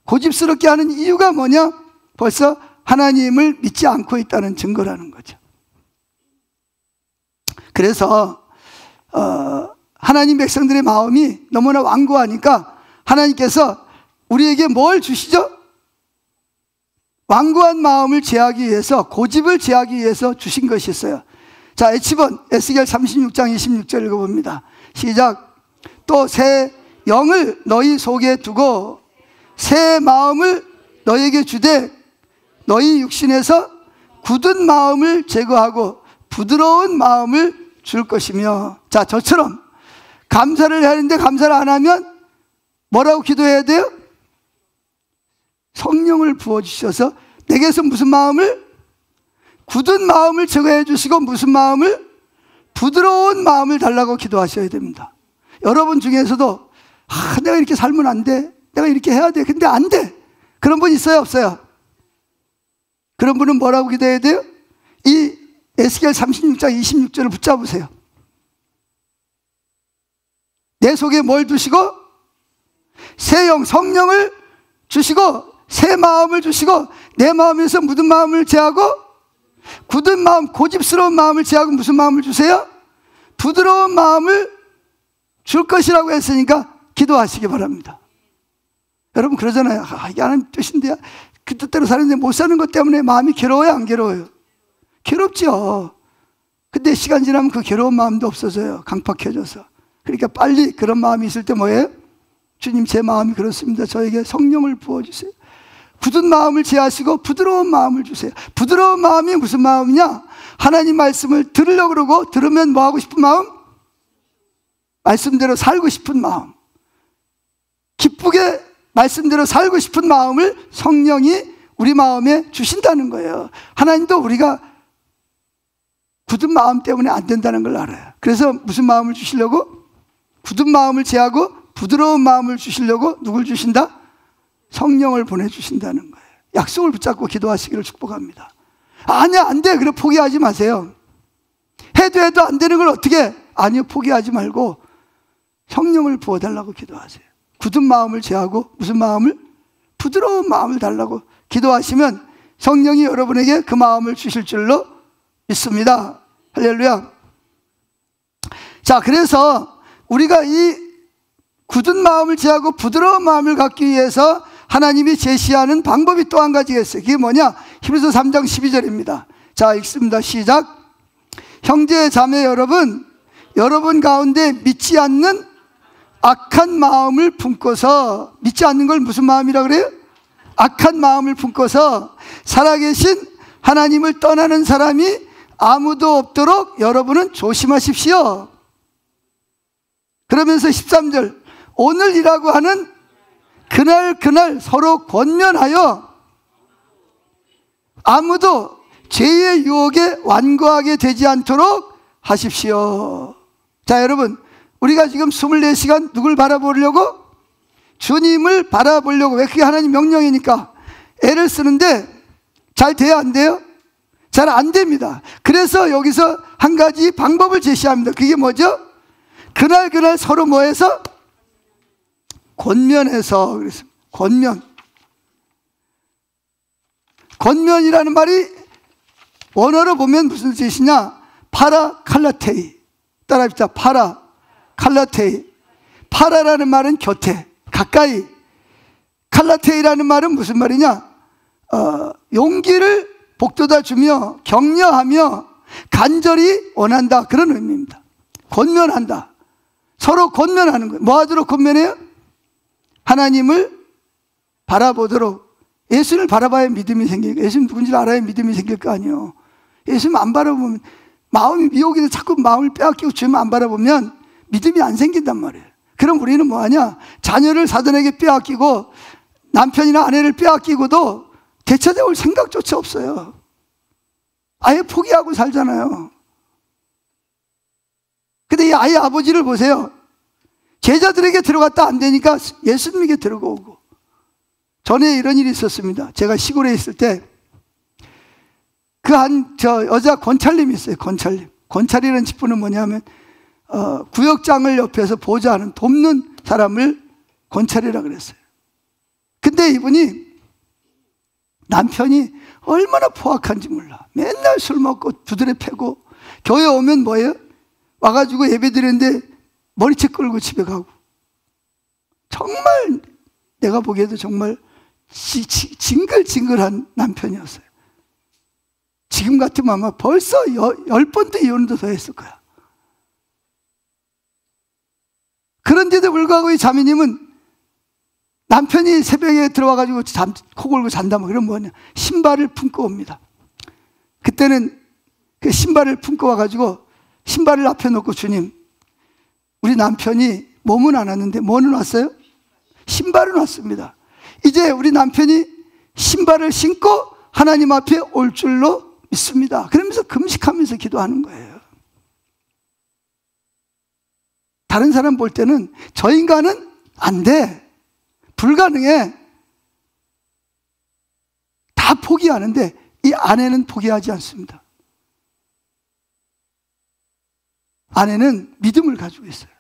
고집스럽게 하는 이유가 뭐냐? 벌써 하나님을 믿지 않고 있다는 증거라는 거죠. 그래서 하나님 백성들의 마음이 너무나 완고하니까 하나님께서 우리에게 뭘 주시죠? 완고한 마음을 제하기 위해서, 고집을 제하기 위해서 주신 것이 있어요. 자, 에치본 에스겔 36장 26절 읽어봅니다. 시작. 또 새 영을 너희 속에 두고 새 마음을 너희에게 주되 너희 육신에서 굳은 마음을 제거하고 부드러운 마음을 줄 것이며. 자, 저처럼 감사를 해야 하는데 감사를 안 하면 뭐라고 기도해야 돼요? 성령을 부어주셔서 내게서 무슨 마음을? 굳은 마음을 제거해 주시고 무슨 마음을? 부드러운 마음을 달라고 기도하셔야 됩니다. 여러분 중에서도 내가 이렇게 살면 안 돼, 내가 이렇게 해야 돼, 근데 안 돼, 그런 분 있어요 없어요? 그런 분은 뭐라고 기도해야 돼요? 이 에스겔 36장 26절을 붙잡으세요. 내 속에 뭘 두시고? 새 영, 성령을 주시고 새 마음을 주시고 내 마음에서 묻은 마음을 제하고 굳은 마음, 고집스러운 마음을 제하고 무슨 마음을 주세요? 부드러운 마음을 줄 것이라고 했으니까 기도하시기 바랍니다. 여러분 그러잖아요. 이게 하나님 뜻인데 그 뜻대로 사는데 못 사는 것 때문에 마음이 괴로워요 안 괴로워요? 괴롭죠. 근데 시간 지나면 그 괴로운 마음도 없어져요. 강팍해져서. 그러니까 빨리 그런 마음이 있을 때 뭐예요? 주님 제 마음이 그렇습니다. 저에게 성령을 부어주세요. 굳은 마음을 제하시고 부드러운 마음을 주세요. 부드러운 마음이 무슨 마음이냐? 하나님 말씀을 들으려고 그러고 들으면 뭐 하고 싶은 마음? 말씀대로 살고 싶은 마음. 기쁘게 말씀대로 살고 싶은 마음을 성령이 우리 마음에 주신다는 거예요. 하나님도 우리가 굳은 마음 때문에 안 된다는 걸 알아요. 그래서 무슨 마음을 주시려고? 굳은 마음을 제하고 부드러운 마음을 주시려고 누굴 주신다? 성령을 보내주신다는 거예요. 약속을 붙잡고 기도하시기를 축복합니다. 아니야 안 돼, 그래 포기하지 마세요. 해도 안 되는 걸 어떻게? 아니요, 포기하지 말고 성령을 부어달라고 기도하세요. 굳은 마음을 제하고 무슨 마음을? 부드러운 마음을 달라고 기도하시면 성령이 여러분에게 그 마음을 주실 줄로 믿습니다. 할렐루야. 자, 그래서 우리가 이 굳은 마음을 제하고 부드러운 마음을 갖기 위해서 하나님이 제시하는 방법이 또 한 가지가 있어요. 그게 뭐냐? 히브리서 3장 12절입니다. 자, 읽습니다. 시작. 형제 자매 여러분, 여러분 가운데 믿지 않는 악한 마음을 품고서, 믿지 않는 걸 무슨 마음이라 그래요? 악한 마음을 품고서 살아계신 하나님을 떠나는 사람이 아무도 없도록 여러분은 조심하십시오. 그러면서 13절, 오늘이라고 하는 그날 서로 권면하여 아무도 죄의 유혹에 완고하게 되지 않도록 하십시오. 자, 여러분, 우리가 지금 24시간 누굴 바라보려고? 주님을 바라보려고. 왜? 그게 하나님 명령이니까 애를 쓰는데 잘 돼야 안 돼요? 잘 안 됩니다. 그래서 여기서 한 가지 방법을 제시합니다. 그게 뭐죠? 그날 서로 뭐해서? 권면해서. 그래서 권면이라는 말이 원어로 보면 무슨 뜻이냐? 파라칼라테이. 따라합시다. 파라칼라테이. 파라라는 말은 곁에, 가까이. 칼라테이라는 말은 무슨 말이냐? 용기를 복돋아 주며 격려하며 간절히 원한다, 그런 의미입니다. 권면한다. 서로 권면하는 거예요. 뭐 하도록 권면해요? 하나님을 바라보도록. 예수를 바라봐야 믿음이 생기니까. 예수는 누군지 알아야 믿음이 생길 거 아니에요. 예수님 안 바라보면 마음이 미혹이 돼. 자꾸 마음을 빼앗기고 주님 안 바라보면 믿음이 안 생긴단 말이에요. 그럼 우리는 뭐하냐? 자녀를 사단에게 빼앗기고 남편이나 아내를 빼앗기고도 되찾아올 생각조차 없어요. 아예 포기하고 살잖아요. 근데 이 아이 아버지를 보세요. 제자들에게 들어갔다 안 되니까 예수님에게 들어오고. 전에 이런 일이 있었습니다. 제가 시골에 있을 때 그 여자 권찰님이 있어요. 권찰이라는 직분은 뭐냐면 구역장을 옆에서 보좌하는, 돕는 사람을 권찰이라 그랬어요. 근데 이분이 남편이 얼마나 포악한지 몰라. 맨날 술 먹고 두드려 패고, 교회 오면 뭐예요? 와가지고 예배 드리는데 머리채 끌고 집에 가고. 정말 내가 보기에도 정말 징글징글한 남편이었어요. 지금 같으면 아마 벌써 10번도 이혼도 더 했을 거야. 그런데도 불구하고 이 자매님은 남편이 새벽에 들어와가지고 코 골고 잔다면 그럼 뭐냐? 신발을 품고 옵니다. 그때는 그 신발을 품고 와가지고 신발을 앞에 놓고, 주님, 우리 남편이 몸은 안 왔는데 뭐는 왔어요? 신발은 왔습니다. 이제 우리 남편이 신발을 신고 하나님 앞에 올 줄로 믿습니다. 그러면서 금식하면서 기도하는 거예요. 다른 사람 볼 때는 저 인간은 안 돼, 불가능해, 다 포기하는데 이 아내는 포기하지 않습니다. 아내는 믿음을 가지고 있어요.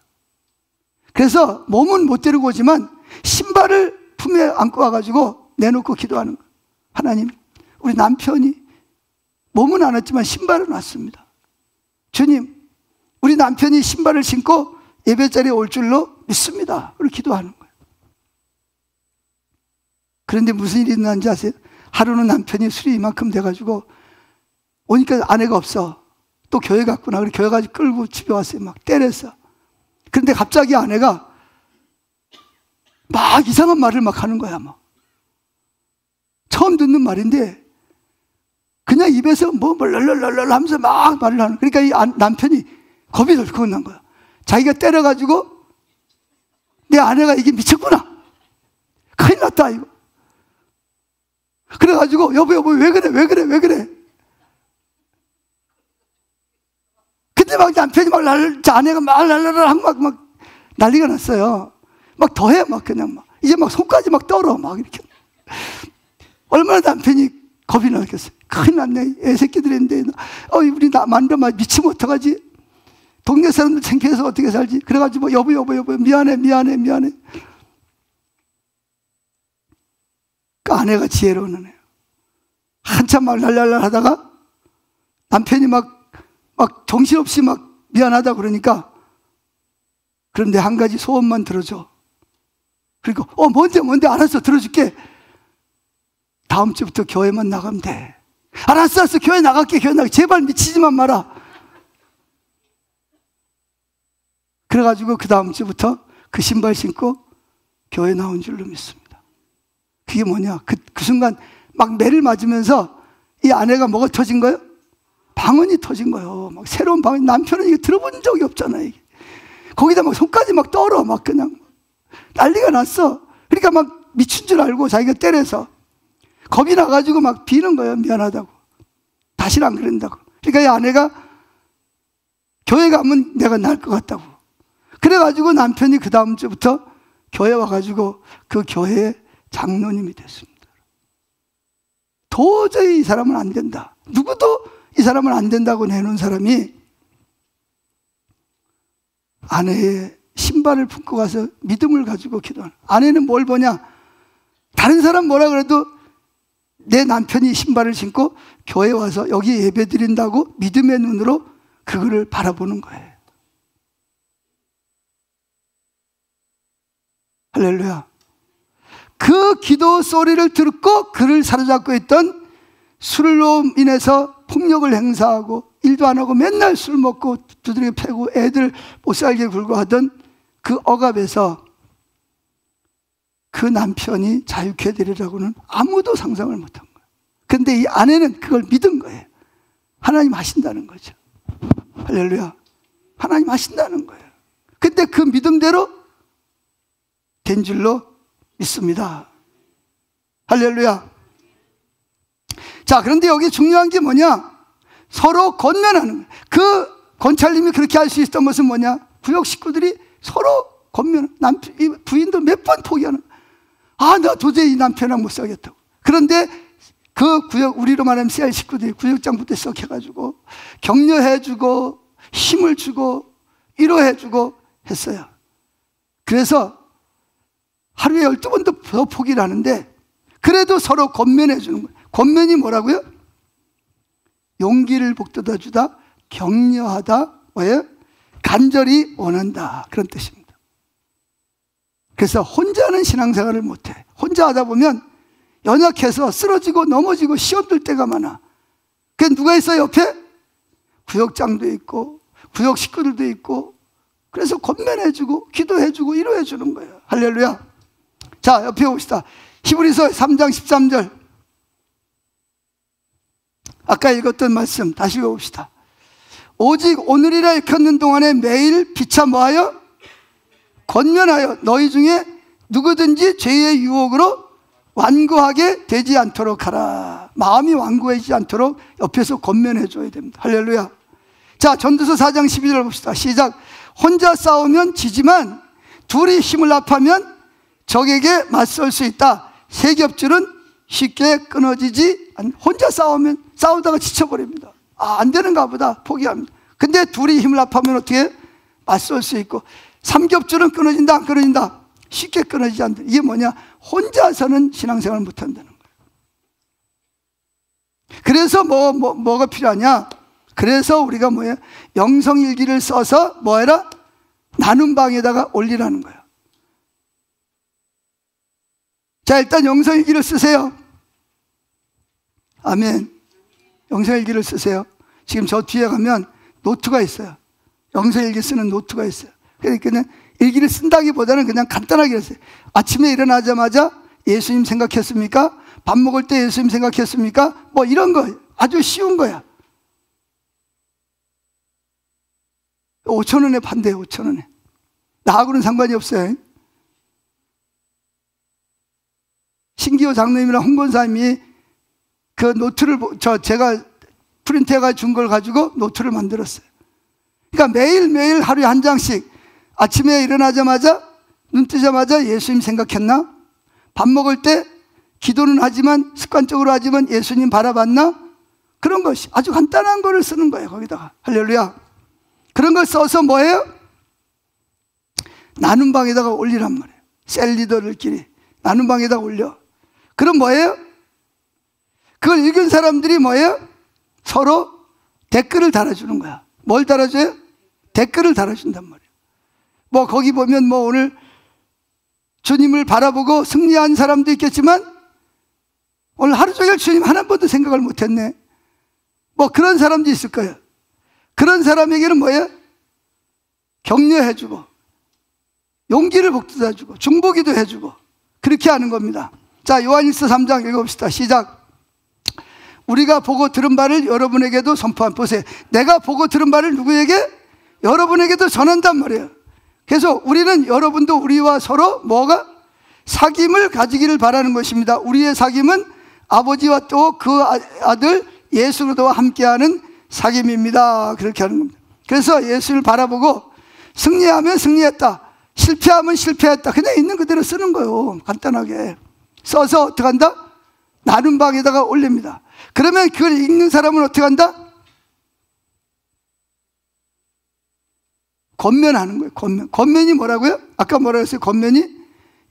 그래서 몸은 못 데리고 오지만 신발을 품에 안고 와가지고 내놓고 기도하는 거예요. 하나님, 우리 남편이 몸은 안 왔지만 신발은 왔습니다. 주님, 우리 남편이 신발을 신고 예배 자리에 올 줄로 믿습니다. 그리고 기도하는 거예요. 그런데 무슨 일이 있는지 아세요? 하루는 남편이 술이 이만큼 돼가지고 오니까 아내가 없어. 또 교회 갔구나. 그래서 교회 가서 끌고 집에 왔어요. 막 때렸어. 그런데 갑자기 아내가 막 이상한 말을 막 하는 거야. 막 처음 듣는 말인데 그냥 입에서 랄랄랄랄 하면서 막 말을 하는. 그러니까 이 남편이 겁이 덜컥 난 거야. 자기가 때려가지고 내 아내가 이게 미쳤구나, 큰일 났다 이거. 그래가지고 여보 왜 그래. 근데 막 남편이 아내가 막 랄랄랄 하고 막 난리가 났어요. 막 더해, 막 그냥 막 이제 막 손까지 막 떨어 막 이렇게. 얼마나 남편이 겁이 나겠어요. 큰일 났네, 애새끼들인데 우리 만져 막 미치면 어떡하지? 동네 사람들 창피해서 어떻게 살지? 그래가지고 여보 미안해. 그 아내가 지혜로운 애예요. 한참 막 랄랄랄 하다가 남편이 막 정신없이 막 미안하다 그러니까, 그런데 한 가지 소원만 들어줘. 그리고 뭔데 알았어, 들어줄게. 다음 주부터 교회만 나가면 돼. 알았어, 교회 나갈게. 제발 미치지만 마라. 그래가지고 그 다음 주부터 그 신발 신고 교회 나온 줄로 믿습니다. 그게 뭐냐? 그 순간 막 매를 맞으면서 이 아내가 뭐가 터진 거예요? 방언이 터진 거예요. 막 새로운 방언. 남편은 이거 들어본 적이 없잖아요. 이게. 거기다 막 손까지 막 떨어. 막 그냥 난리가 났어. 그러니까 막 미친 줄 알고 자기가 때려서 겁이 나가지고 막 비는 거예요. 미안하다고. 다시는 안 그런다고. 그러니까 이 아내가 교회 가면 내가 나을 것 같다고. 그래가지고 남편이 그 다음 주부터 교회 와가지고 그 교회의 장로님이 됐습니다. 도저히 이 사람은 안 된다. 누구도 이 사람은 안 된다고 내놓은 사람이 아내의 신발을 품고 가서 믿음을 가지고 기도하는. 아내는 뭘 보냐? 다른 사람 뭐라 그래도 내 남편이 신발을 신고 교회 와서 여기 예배 드린다고 믿음의 눈으로 그거를 바라보는 거예요. 할렐루야. 그 기도 소리를 듣고 그를 사로잡고 있던 술로 인해서 폭력을 행사하고 일도 안 하고 맨날 술 먹고 두드려 패고 애들 못 살게 굴고 하던 그 억압에서 그 남편이 자유케 되리라고는 아무도 상상을 못한 거예요. 그런데 이 아내는 그걸 믿은 거예요. 하나님 하신다는 거죠. 할렐루야. 하나님 하신다는 거예요. 근데 그 믿음대로 된 줄로 믿습니다. 할렐루야. 자, 그런데 여기 중요한 게 뭐냐? 서로 권면하는 거예요. 그 권찰님이 그렇게 할 수 있었던 것은 뭐냐? 구역 식구들이 서로 권면, 부인도 몇 번 포기하는 거예요. 아, 나 도저히 이 남편이랑 못 살겠다고. 그런데 그 구역, 우리로 말하면 CR 식구들이 구역장부터 시작해가지고 격려해주고 힘을 주고 위로해주고 했어요. 그래서 하루에 12번도 더 포기를 하는데 그래도 서로 권면해 주는 거예요. 권면이 뭐라고요? 용기를 북돋아 주다, 격려하다, 뭐예요? 간절히 원한다. 그런 뜻입니다. 그래서 혼자는 신앙생활을 못해. 혼자 하다 보면 연약해서 쓰러지고 넘어지고 시험들 때가 많아. 그게 누가 있어요 옆에? 구역장도 있고 구역 식구들도 있고. 그래서 권면해주고 기도해주고 위로해주는 거예요. 할렐루야. 자, 옆에 봅시다. 히브리서 3장 13절. 아까 읽었던 말씀 다시 읽어봅시다. 오직 오늘이라 읽혔는 동안에 매일 피차 뭐하여? 권면하여 너희 중에 누구든지 죄의 유혹으로 완고하게 되지 않도록 하라. 마음이 완고해지지 않도록 옆에서 권면해 줘야 됩니다. 할렐루야. 자, 전도서 4장 12절 봅시다. 시작. 혼자 싸우면 지지만 둘이 힘을 합하면 적에게 맞설 수 있다. 세 겹줄은 쉽게 끊어지지 혼자 싸우다가 지쳐버립니다. 아, 안 되는가 보다 포기합니다. 근데 둘이 힘을 합하면 어떻게 맞설 수 있고, 삼겹줄은 끊어진다 안 끊어진다? 쉽게 끊어지지 않는다. 이게 뭐냐? 혼자서는 신앙생활을 못한다는 거예요. 그래서 뭐가 필요하냐? 그래서 우리가 뭐예요? 영성일기를 써서 뭐해라? 나눔 방에다가 올리라는 거예요. 자, 일단 영성일기를 쓰세요. 아멘. 영성일기를 쓰세요. 지금 저 뒤에 가면 노트가 있어요. 영성일기 쓰는 노트가 있어요. 그러니까 일기를 쓴다기보다는 그냥 간단하게 했어요. 아침에 일어나자마자 예수님 생각했습니까? 밥 먹을 때 예수님 생각했습니까? 뭐 이런 거 아주 쉬운 거야. 5,000원에 판대요. 5,000원에. 나하고는 상관이 없어요. 신기호 장로님이랑 홍건사님이 그 노트를 제가 프린트해가 준 걸 가지고 노트를 만들었어요. 그러니까 매일매일 하루에 한 장씩 아침에 일어나자마자 눈 뜨자마자 예수님 생각했나? 밥 먹을 때 기도는 하지만 습관적으로 하지만 예수님 바라봤나? 그런 것이 아주 간단한 거를 쓰는 거예요. 거기다가 할렐루야. 그런 걸 써서 뭐예요? 나눔 방에다가 올리란 말이에요. 셀 리더들끼리 나눔 방에다가 올려. 그럼 뭐예요? 그걸 읽은 사람들이 뭐예요? 서로 댓글을 달아주는 거야. 뭘 달아줘요? 댓글을 달아준단 말이에요. 뭐 거기 보면 뭐 오늘 주님을 바라보고 승리한 사람도 있겠지만 오늘 하루 종일 주님 한 번도 생각을 못했네. 뭐 그런 사람도 있을 거예요. 그런 사람에게는 뭐예요? 격려해주고 용기를 북돋아주고 중보기도 해주고 그렇게 하는 겁니다. 자, 요한일서 3장 읽어봅시다. 시작. 우리가 보고 들은 바를 여러분에게도 선포한. 보세요. 내가 보고 들은 바를 누구에게? 여러분에게도 전한단 말이에요. 그래서 우리는 여러분도 우리와 서로 뭐가? 사귐을 가지기를 바라는 것입니다. 우리의 사귐은 아버지와 또 그 아들 예수 그리스도와 함께하는 사귐입니다. 그렇게 하는 겁니다. 그래서 예수를 바라보고 승리하면 승리했다, 실패하면 실패했다, 그냥 있는 그대로 쓰는 거예요. 간단하게 써서 어떻게 한다? 나눔 방에다가 올립니다. 그러면 그걸 읽는 사람은 어떻게 한다? 권면하는 거예요. 권면이 뭐라고요? 아까 뭐라 했어요? 권면이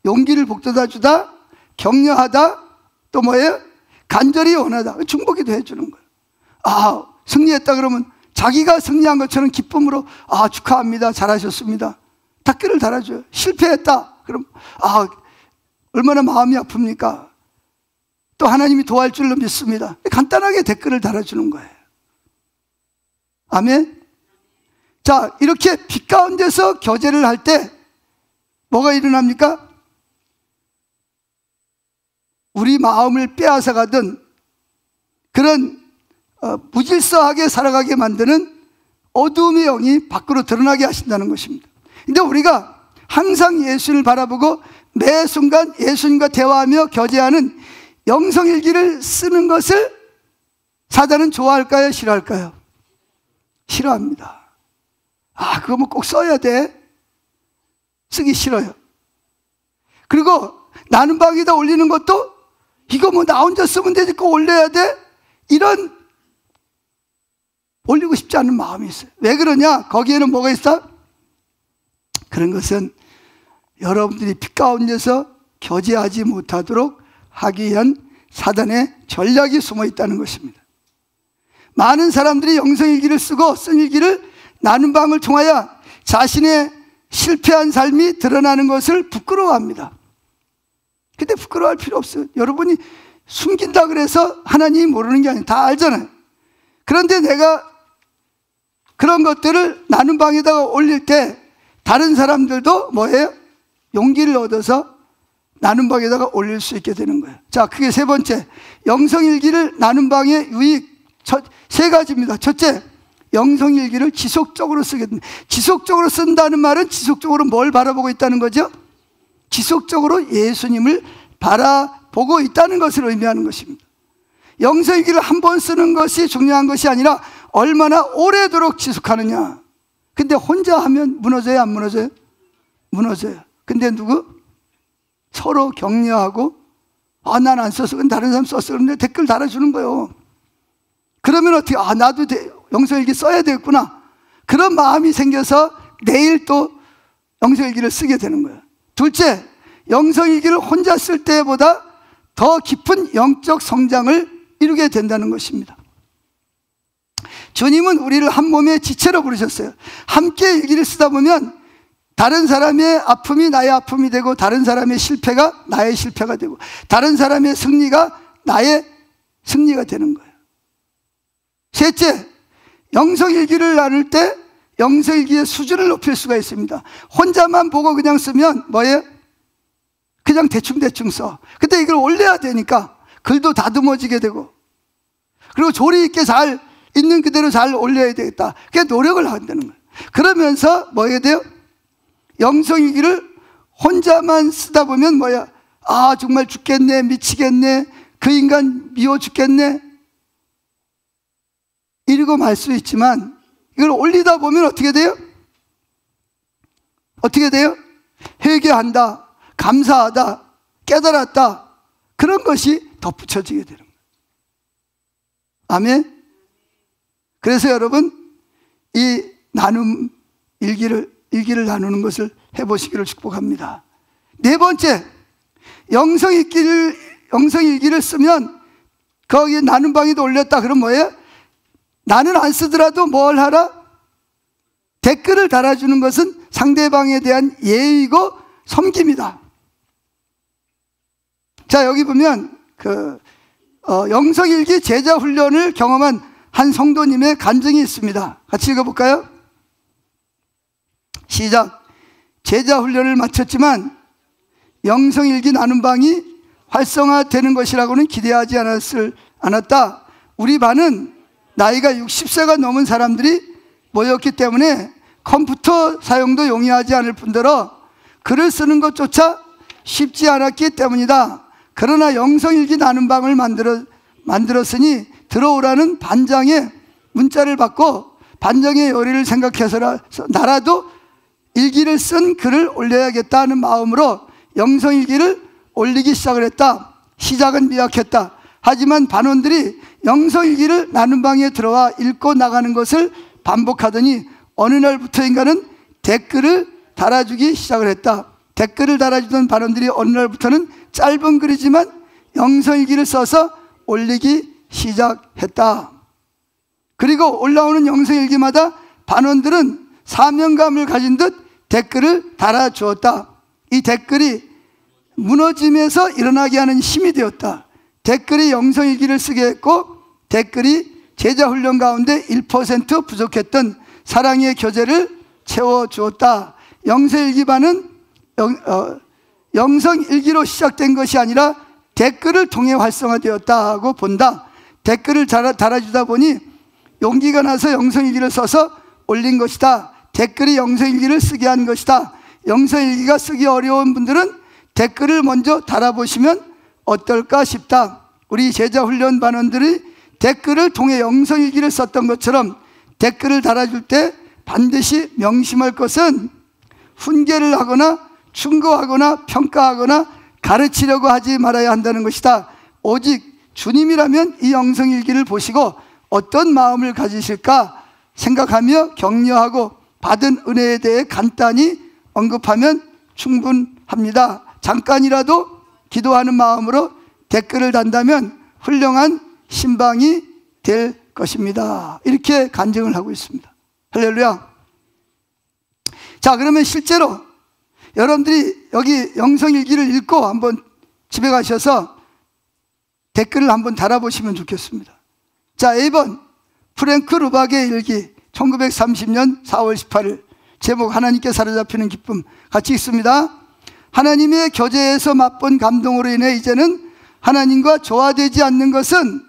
용기를 북돋아 주다, 격려하다, 또 뭐예요? 간절히 원하다, 중보기도 해주는 거예요. 아, 승리했다 그러면 자기가 승리한 것처럼 기쁨으로 아, 축하합니다, 잘하셨습니다, 댓글을 달아줘요. 실패했다 그럼 아, 얼마나 마음이 아픕니까? 또 하나님이 도와줄 줄로 믿습니다. 간단하게 댓글을 달아주는 거예요. 아멘. 자, 이렇게 빛 가운데서 교제를 할 때 뭐가 일어납니까? 우리 마음을 빼앗아가던 그런 무질서하게 살아가게 만드는 어두움의 영이 밖으로 드러나게 하신다는 것입니다. 근데 우리가 항상 예수를 바라보고 매 순간 예수님과 대화하며 교제하는 영성일기를 쓰는 것을 사단은 좋아할까요? 싫어할까요? 싫어합니다. 아, 그거 뭐 꼭 써야 돼? 쓰기 싫어요. 그리고 나눔 방에다 올리는 것도 이거 뭐 나 혼자 쓰면 되지 꼭 올려야 돼? 이런 올리고 싶지 않은 마음이 있어요. 왜 그러냐? 거기에는 뭐가 있어? 그런 것은 여러분들이 빛 가운데서 교제하지 못하도록 하기 위한 사단의 전략이 숨어 있다는 것입니다. 많은 사람들이 영성일기를 쓰고 쓴 일기를 나눔 방을 통하여 자신의 실패한 삶이 드러나는 것을 부끄러워합니다. 근데 부끄러워할 필요 없어요. 여러분이 숨긴다 그래서 하나님이 모르는 게 아니에요. 다 알잖아요. 그런데 내가 그런 것들을 나눔 방에다가 올릴 때 다른 사람들도 뭐예요? 용기를 얻어서 나눔 방에다가 올릴 수 있게 되는 거예요. 자, 그게 세 번째, 영성일기를 나눔 방의 유익 세 가지입니다. 첫째, 영성일기를 지속적으로 쓰게 됩니다. 지속적으로 쓴다는 말은 지속적으로 뭘 바라보고 있다는 거죠? 지속적으로 예수님을 바라보고 있다는 것을 의미하는 것입니다. 영성일기를 한 번 쓰는 것이 중요한 것이 아니라 얼마나 오래도록 지속하느냐. 근데 혼자 하면 무너져요, 안 무너져요? 무너져요. 근데 누구? 서로 격려하고 아, 난 안 썼어, 다른 사람 썼어, 그런데 댓글 달아주는 거예요. 그러면 어떻게, 아, 나도 영성일기 써야 되겠구나, 그런 마음이 생겨서 내일 또 영성일기를 쓰게 되는 거예요. 둘째, 영성일기를 혼자 쓸 때보다 더 깊은 영적 성장을 이루게 된다는 것입니다. 주님은 우리를 한 몸의 지체로 부르셨어요. 함께 일기를 쓰다 보면 다른 사람의 아픔이 나의 아픔이 되고, 다른 사람의 실패가 나의 실패가 되고, 다른 사람의 승리가 나의 승리가 되는 거예요. 셋째, 영성일기를 나눌 때 영성일기의 수준을 높일 수가 있습니다. 혼자만 보고 그냥 쓰면 뭐예요? 그냥 대충 써. 근데 이걸 올려야 되니까 글도 다듬어지게 되고, 그리고 조리 있게 잘 있는 그대로 잘 올려야 되겠다. 그게 노력을 한다는 거예요. 그러면서 뭐 해야 돼요? 영성일기를 혼자만 쓰다 보면 뭐야? 아, 정말 죽겠네, 미치겠네, 그 인간 미워 죽겠네, 이러고 말 수 있지만, 이걸 올리다 보면 어떻게 돼요? 어떻게 돼요? 회개한다, 감사하다, 깨달았다, 그런 것이 덧붙여지게 되는 거예요. 아멘. 그래서 여러분, 이 나눔 일기를 나누는 것을 해보시기를 축복합니다. 네 번째, 영성일기를 쓰면 거기에 나눔 방에도 올렸다 그럼 뭐예요? 나는 안 쓰더라도 뭘 하라? 댓글을 달아주는 것은 상대방에 대한 예의고 섬김이다. 자, 여기 보면 영성일기 제자 훈련을 경험한 한 성도님의 간증이 있습니다. 같이 읽어볼까요? 시작. 제자 훈련을 마쳤지만 영성일기 나눔방이 활성화되는 것이라고는 기대하지 않았다. 우리 반은 나이가 60세가 넘은 사람들이 모였기 때문에 컴퓨터 사용도 용이하지 않을 뿐더러 글을 쓰는 것조차 쉽지 않았기 때문이다. 그러나 영성일기 나눈 방을 만들었으니 들어오라는 반장의 문자를 받고 반장의 요리를 생각해서 나라도 일기를 쓴 글을 올려야겠다는 마음으로 영성일기를 올리기 시작을 했다. 시작은 미약했다. 하지만 반원들이 영성일기를 나눈 방에 들어와 읽고 나가는 것을 반복하더니 어느 날부터인가는 댓글을 달아주기 시작을 했다. 댓글을 달아주던 반원들이 어느 날부터는 짧은 글이지만 영성일기를 써서 올리기 시작했다. 그리고 올라오는 영성일기마다 반원들은 사명감을 가진 듯 댓글을 달아주었다. 이 댓글이 무너짐에서 일어나게 하는 힘이 되었다. 댓글이 영성일기를 쓰게 했고 댓글이 제자훈련 가운데 1% 부족했던 사랑의 교재를 채워주었다. 영성일기반은 영성일기로 시작된 것이 아니라 댓글을 통해 활성화되었다고 본다. 댓글을 달아주다 보니 용기가 나서 영성일기를 써서 올린 것이다. 댓글이 영성일기를 쓰게 한 것이다. 영성일기가 쓰기 어려운 분들은 댓글을 먼저 달아보시면 어떨까 싶다. 우리 제자훈련 반원들이 댓글을 통해 영성일기를 썼던 것처럼 댓글을 달아줄 때 반드시 명심할 것은 훈계를 하거나 충고하거나 평가하거나 가르치려고 하지 말아야 한다는 것이다. 오직 주님이라면 이 영성일기를 보시고 어떤 마음을 가지실까 생각하며 격려하고 받은 은혜에 대해 간단히 언급하면 충분합니다. 잠깐이라도 기도하는 마음으로 댓글을 단다면 훌륭한 신방이 될 것입니다. 이렇게 간증을 하고 있습니다. 할렐루야. 자, 그러면 실제로 여러분들이 여기 영성일기를 읽고 한번 집에 가셔서 댓글을 한번 달아보시면 좋겠습니다. 자, A번 프랭크 루박의 일기 1930년 4월 18일 제목 하나님께 사로잡히는 기쁨 같이 읽습니다. 하나님의 교제에서 맛본 감동으로 인해 이제는 하나님과 조화되지 않는 것은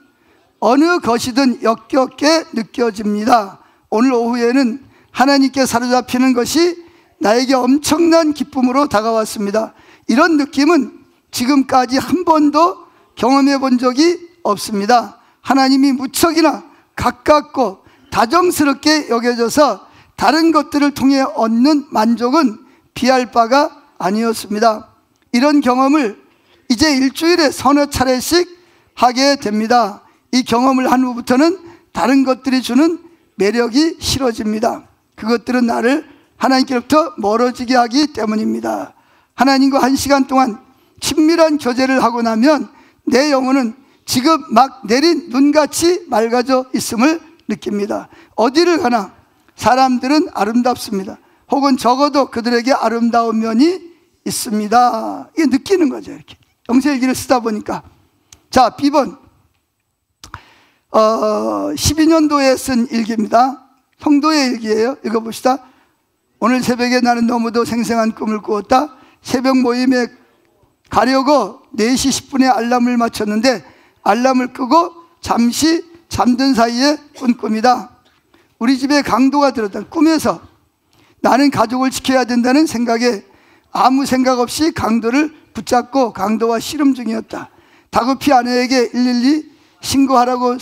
어느 것이든 역겹게 느껴집니다. 오늘 오후에는 하나님께 사로잡히는 것이 나에게 엄청난 기쁨으로 다가왔습니다. 이런 느낌은 지금까지 한 번도 경험해 본 적이 없습니다. 하나님이 무척이나 가깝고 다정스럽게 여겨져서 다른 것들을 통해 얻는 만족은 비할 바가 아니었습니다. 이런 경험을 이제 일주일에 서너 차례씩 하게 됩니다. 이 경험을 한 후부터는 다른 것들이 주는 매력이 싫어집니다. 그것들은 나를 하나님께로부터 멀어지게 하기 때문입니다. 하나님과 1시간 동안 친밀한 교제를 하고 나면 내 영혼은 지금 막 내린 눈같이 맑아져 있음을 느낍니다. 어디를 가나 사람들은 아름답습니다. 혹은 적어도 그들에게 아름다운 면이 있습니다. 이게 느끼는 거죠. 이렇게 영성일기를 쓰다 보니까. 자, B번 12년도에 쓴 일기입니다. 성도의 일기예요. 읽어봅시다. 오늘 새벽에 나는 너무도 생생한 꿈을 꾸었다. 새벽 모임에 가려고 4시 10분에 알람을 맞췄는데 알람을 끄고 잠시 잠든 사이에 꾼 꿈이다. 우리 집에 강도가 들었다. 꿈에서 나는 가족을 지켜야 된다는 생각에 아무 생각 없이 강도를 붙잡고 강도와 씨름 중이었다. 다급히 아내에게 112 신고하라고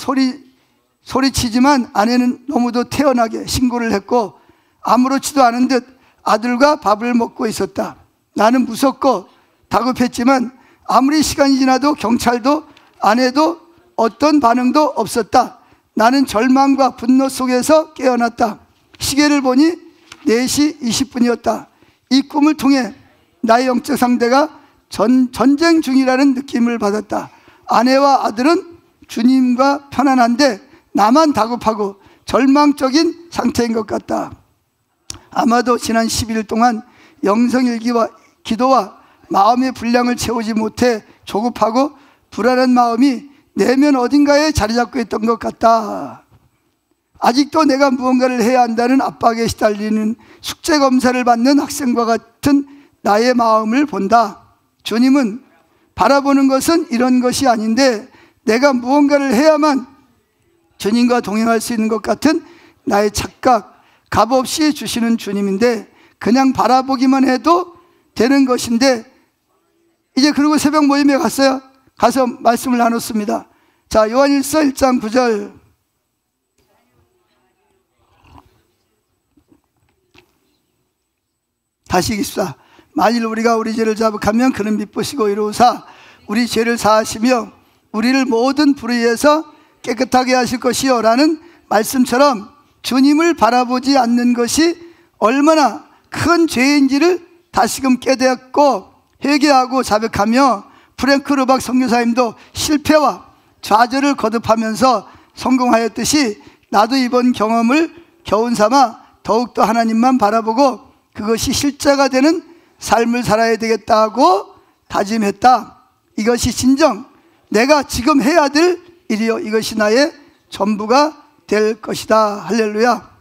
소리치지만 아내는 너무도 태연하게 신고를 했고 아무렇지도 않은 듯 아들과 밥을 먹고 있었다. 나는 무섭고 다급했지만 아무리 시간이 지나도 경찰도 아내도 어떤 반응도 없었다. 나는 절망과 분노 속에서 깨어났다. 시계를 보니 4시 20분이었다. 이 꿈을 통해 나의 영적 상대가 전쟁 중이라는 느낌을 받았다. 아내와 아들은 주님과 편안한데 나만 다급하고 절망적인 상태인 것 같다. 아마도 지난 11일 동안 영성일기와 기도와 마음의 분량을 채우지 못해 조급하고 불안한 마음이 내면 어딘가에 자리 잡고 있던 것 같다. 아직도 내가 무언가를 해야 한다는 압박에 시달리는 숙제 검사를 받는 학생과 같은 나의 마음을 본다. 주님은 바라보는 것은 이런 것이 아닌데 내가 무언가를 해야만 주님과 동행할 수 있는 것 같은 나의 착각, 값없이 주시는 주님인데 그냥 바라보기만 해도 되는 것인데 이제 그리고 새벽 모임에 갔어요. 가서 말씀을 나눴습니다. 자, 요한일서 1장 9절. 다시 읽읍시다. 만일 우리가 우리 죄를 자복하면 그는 미쁘시고 이루사 우리 죄를 사하시며 우리를 모든 불의에서 깨끗하게 하실 것이요 라는 말씀처럼 주님을 바라보지 않는 것이 얼마나 큰 죄인지를 다시금 깨닫고 회개하고 자백하며 프랭크 르박 선교사님도 실패와 좌절을 거듭하면서 성공하였듯이 나도 이번 경험을 교훈 삼아 더욱더 하나님만 바라보고 그것이 실제가 되는 삶을 살아야 되겠다고 다짐했다. 이것이 진정 내가 지금 해야 될 일이요 이것이 나의 전부가 될 것이다. 할렐루야.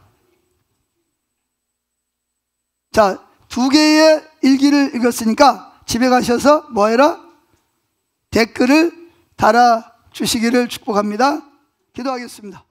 자, 2개의 일기를 읽었으니까 집에 가셔서 뭐 해라? 댓글을 달아주시기를 축복합니다. 기도하겠습니다.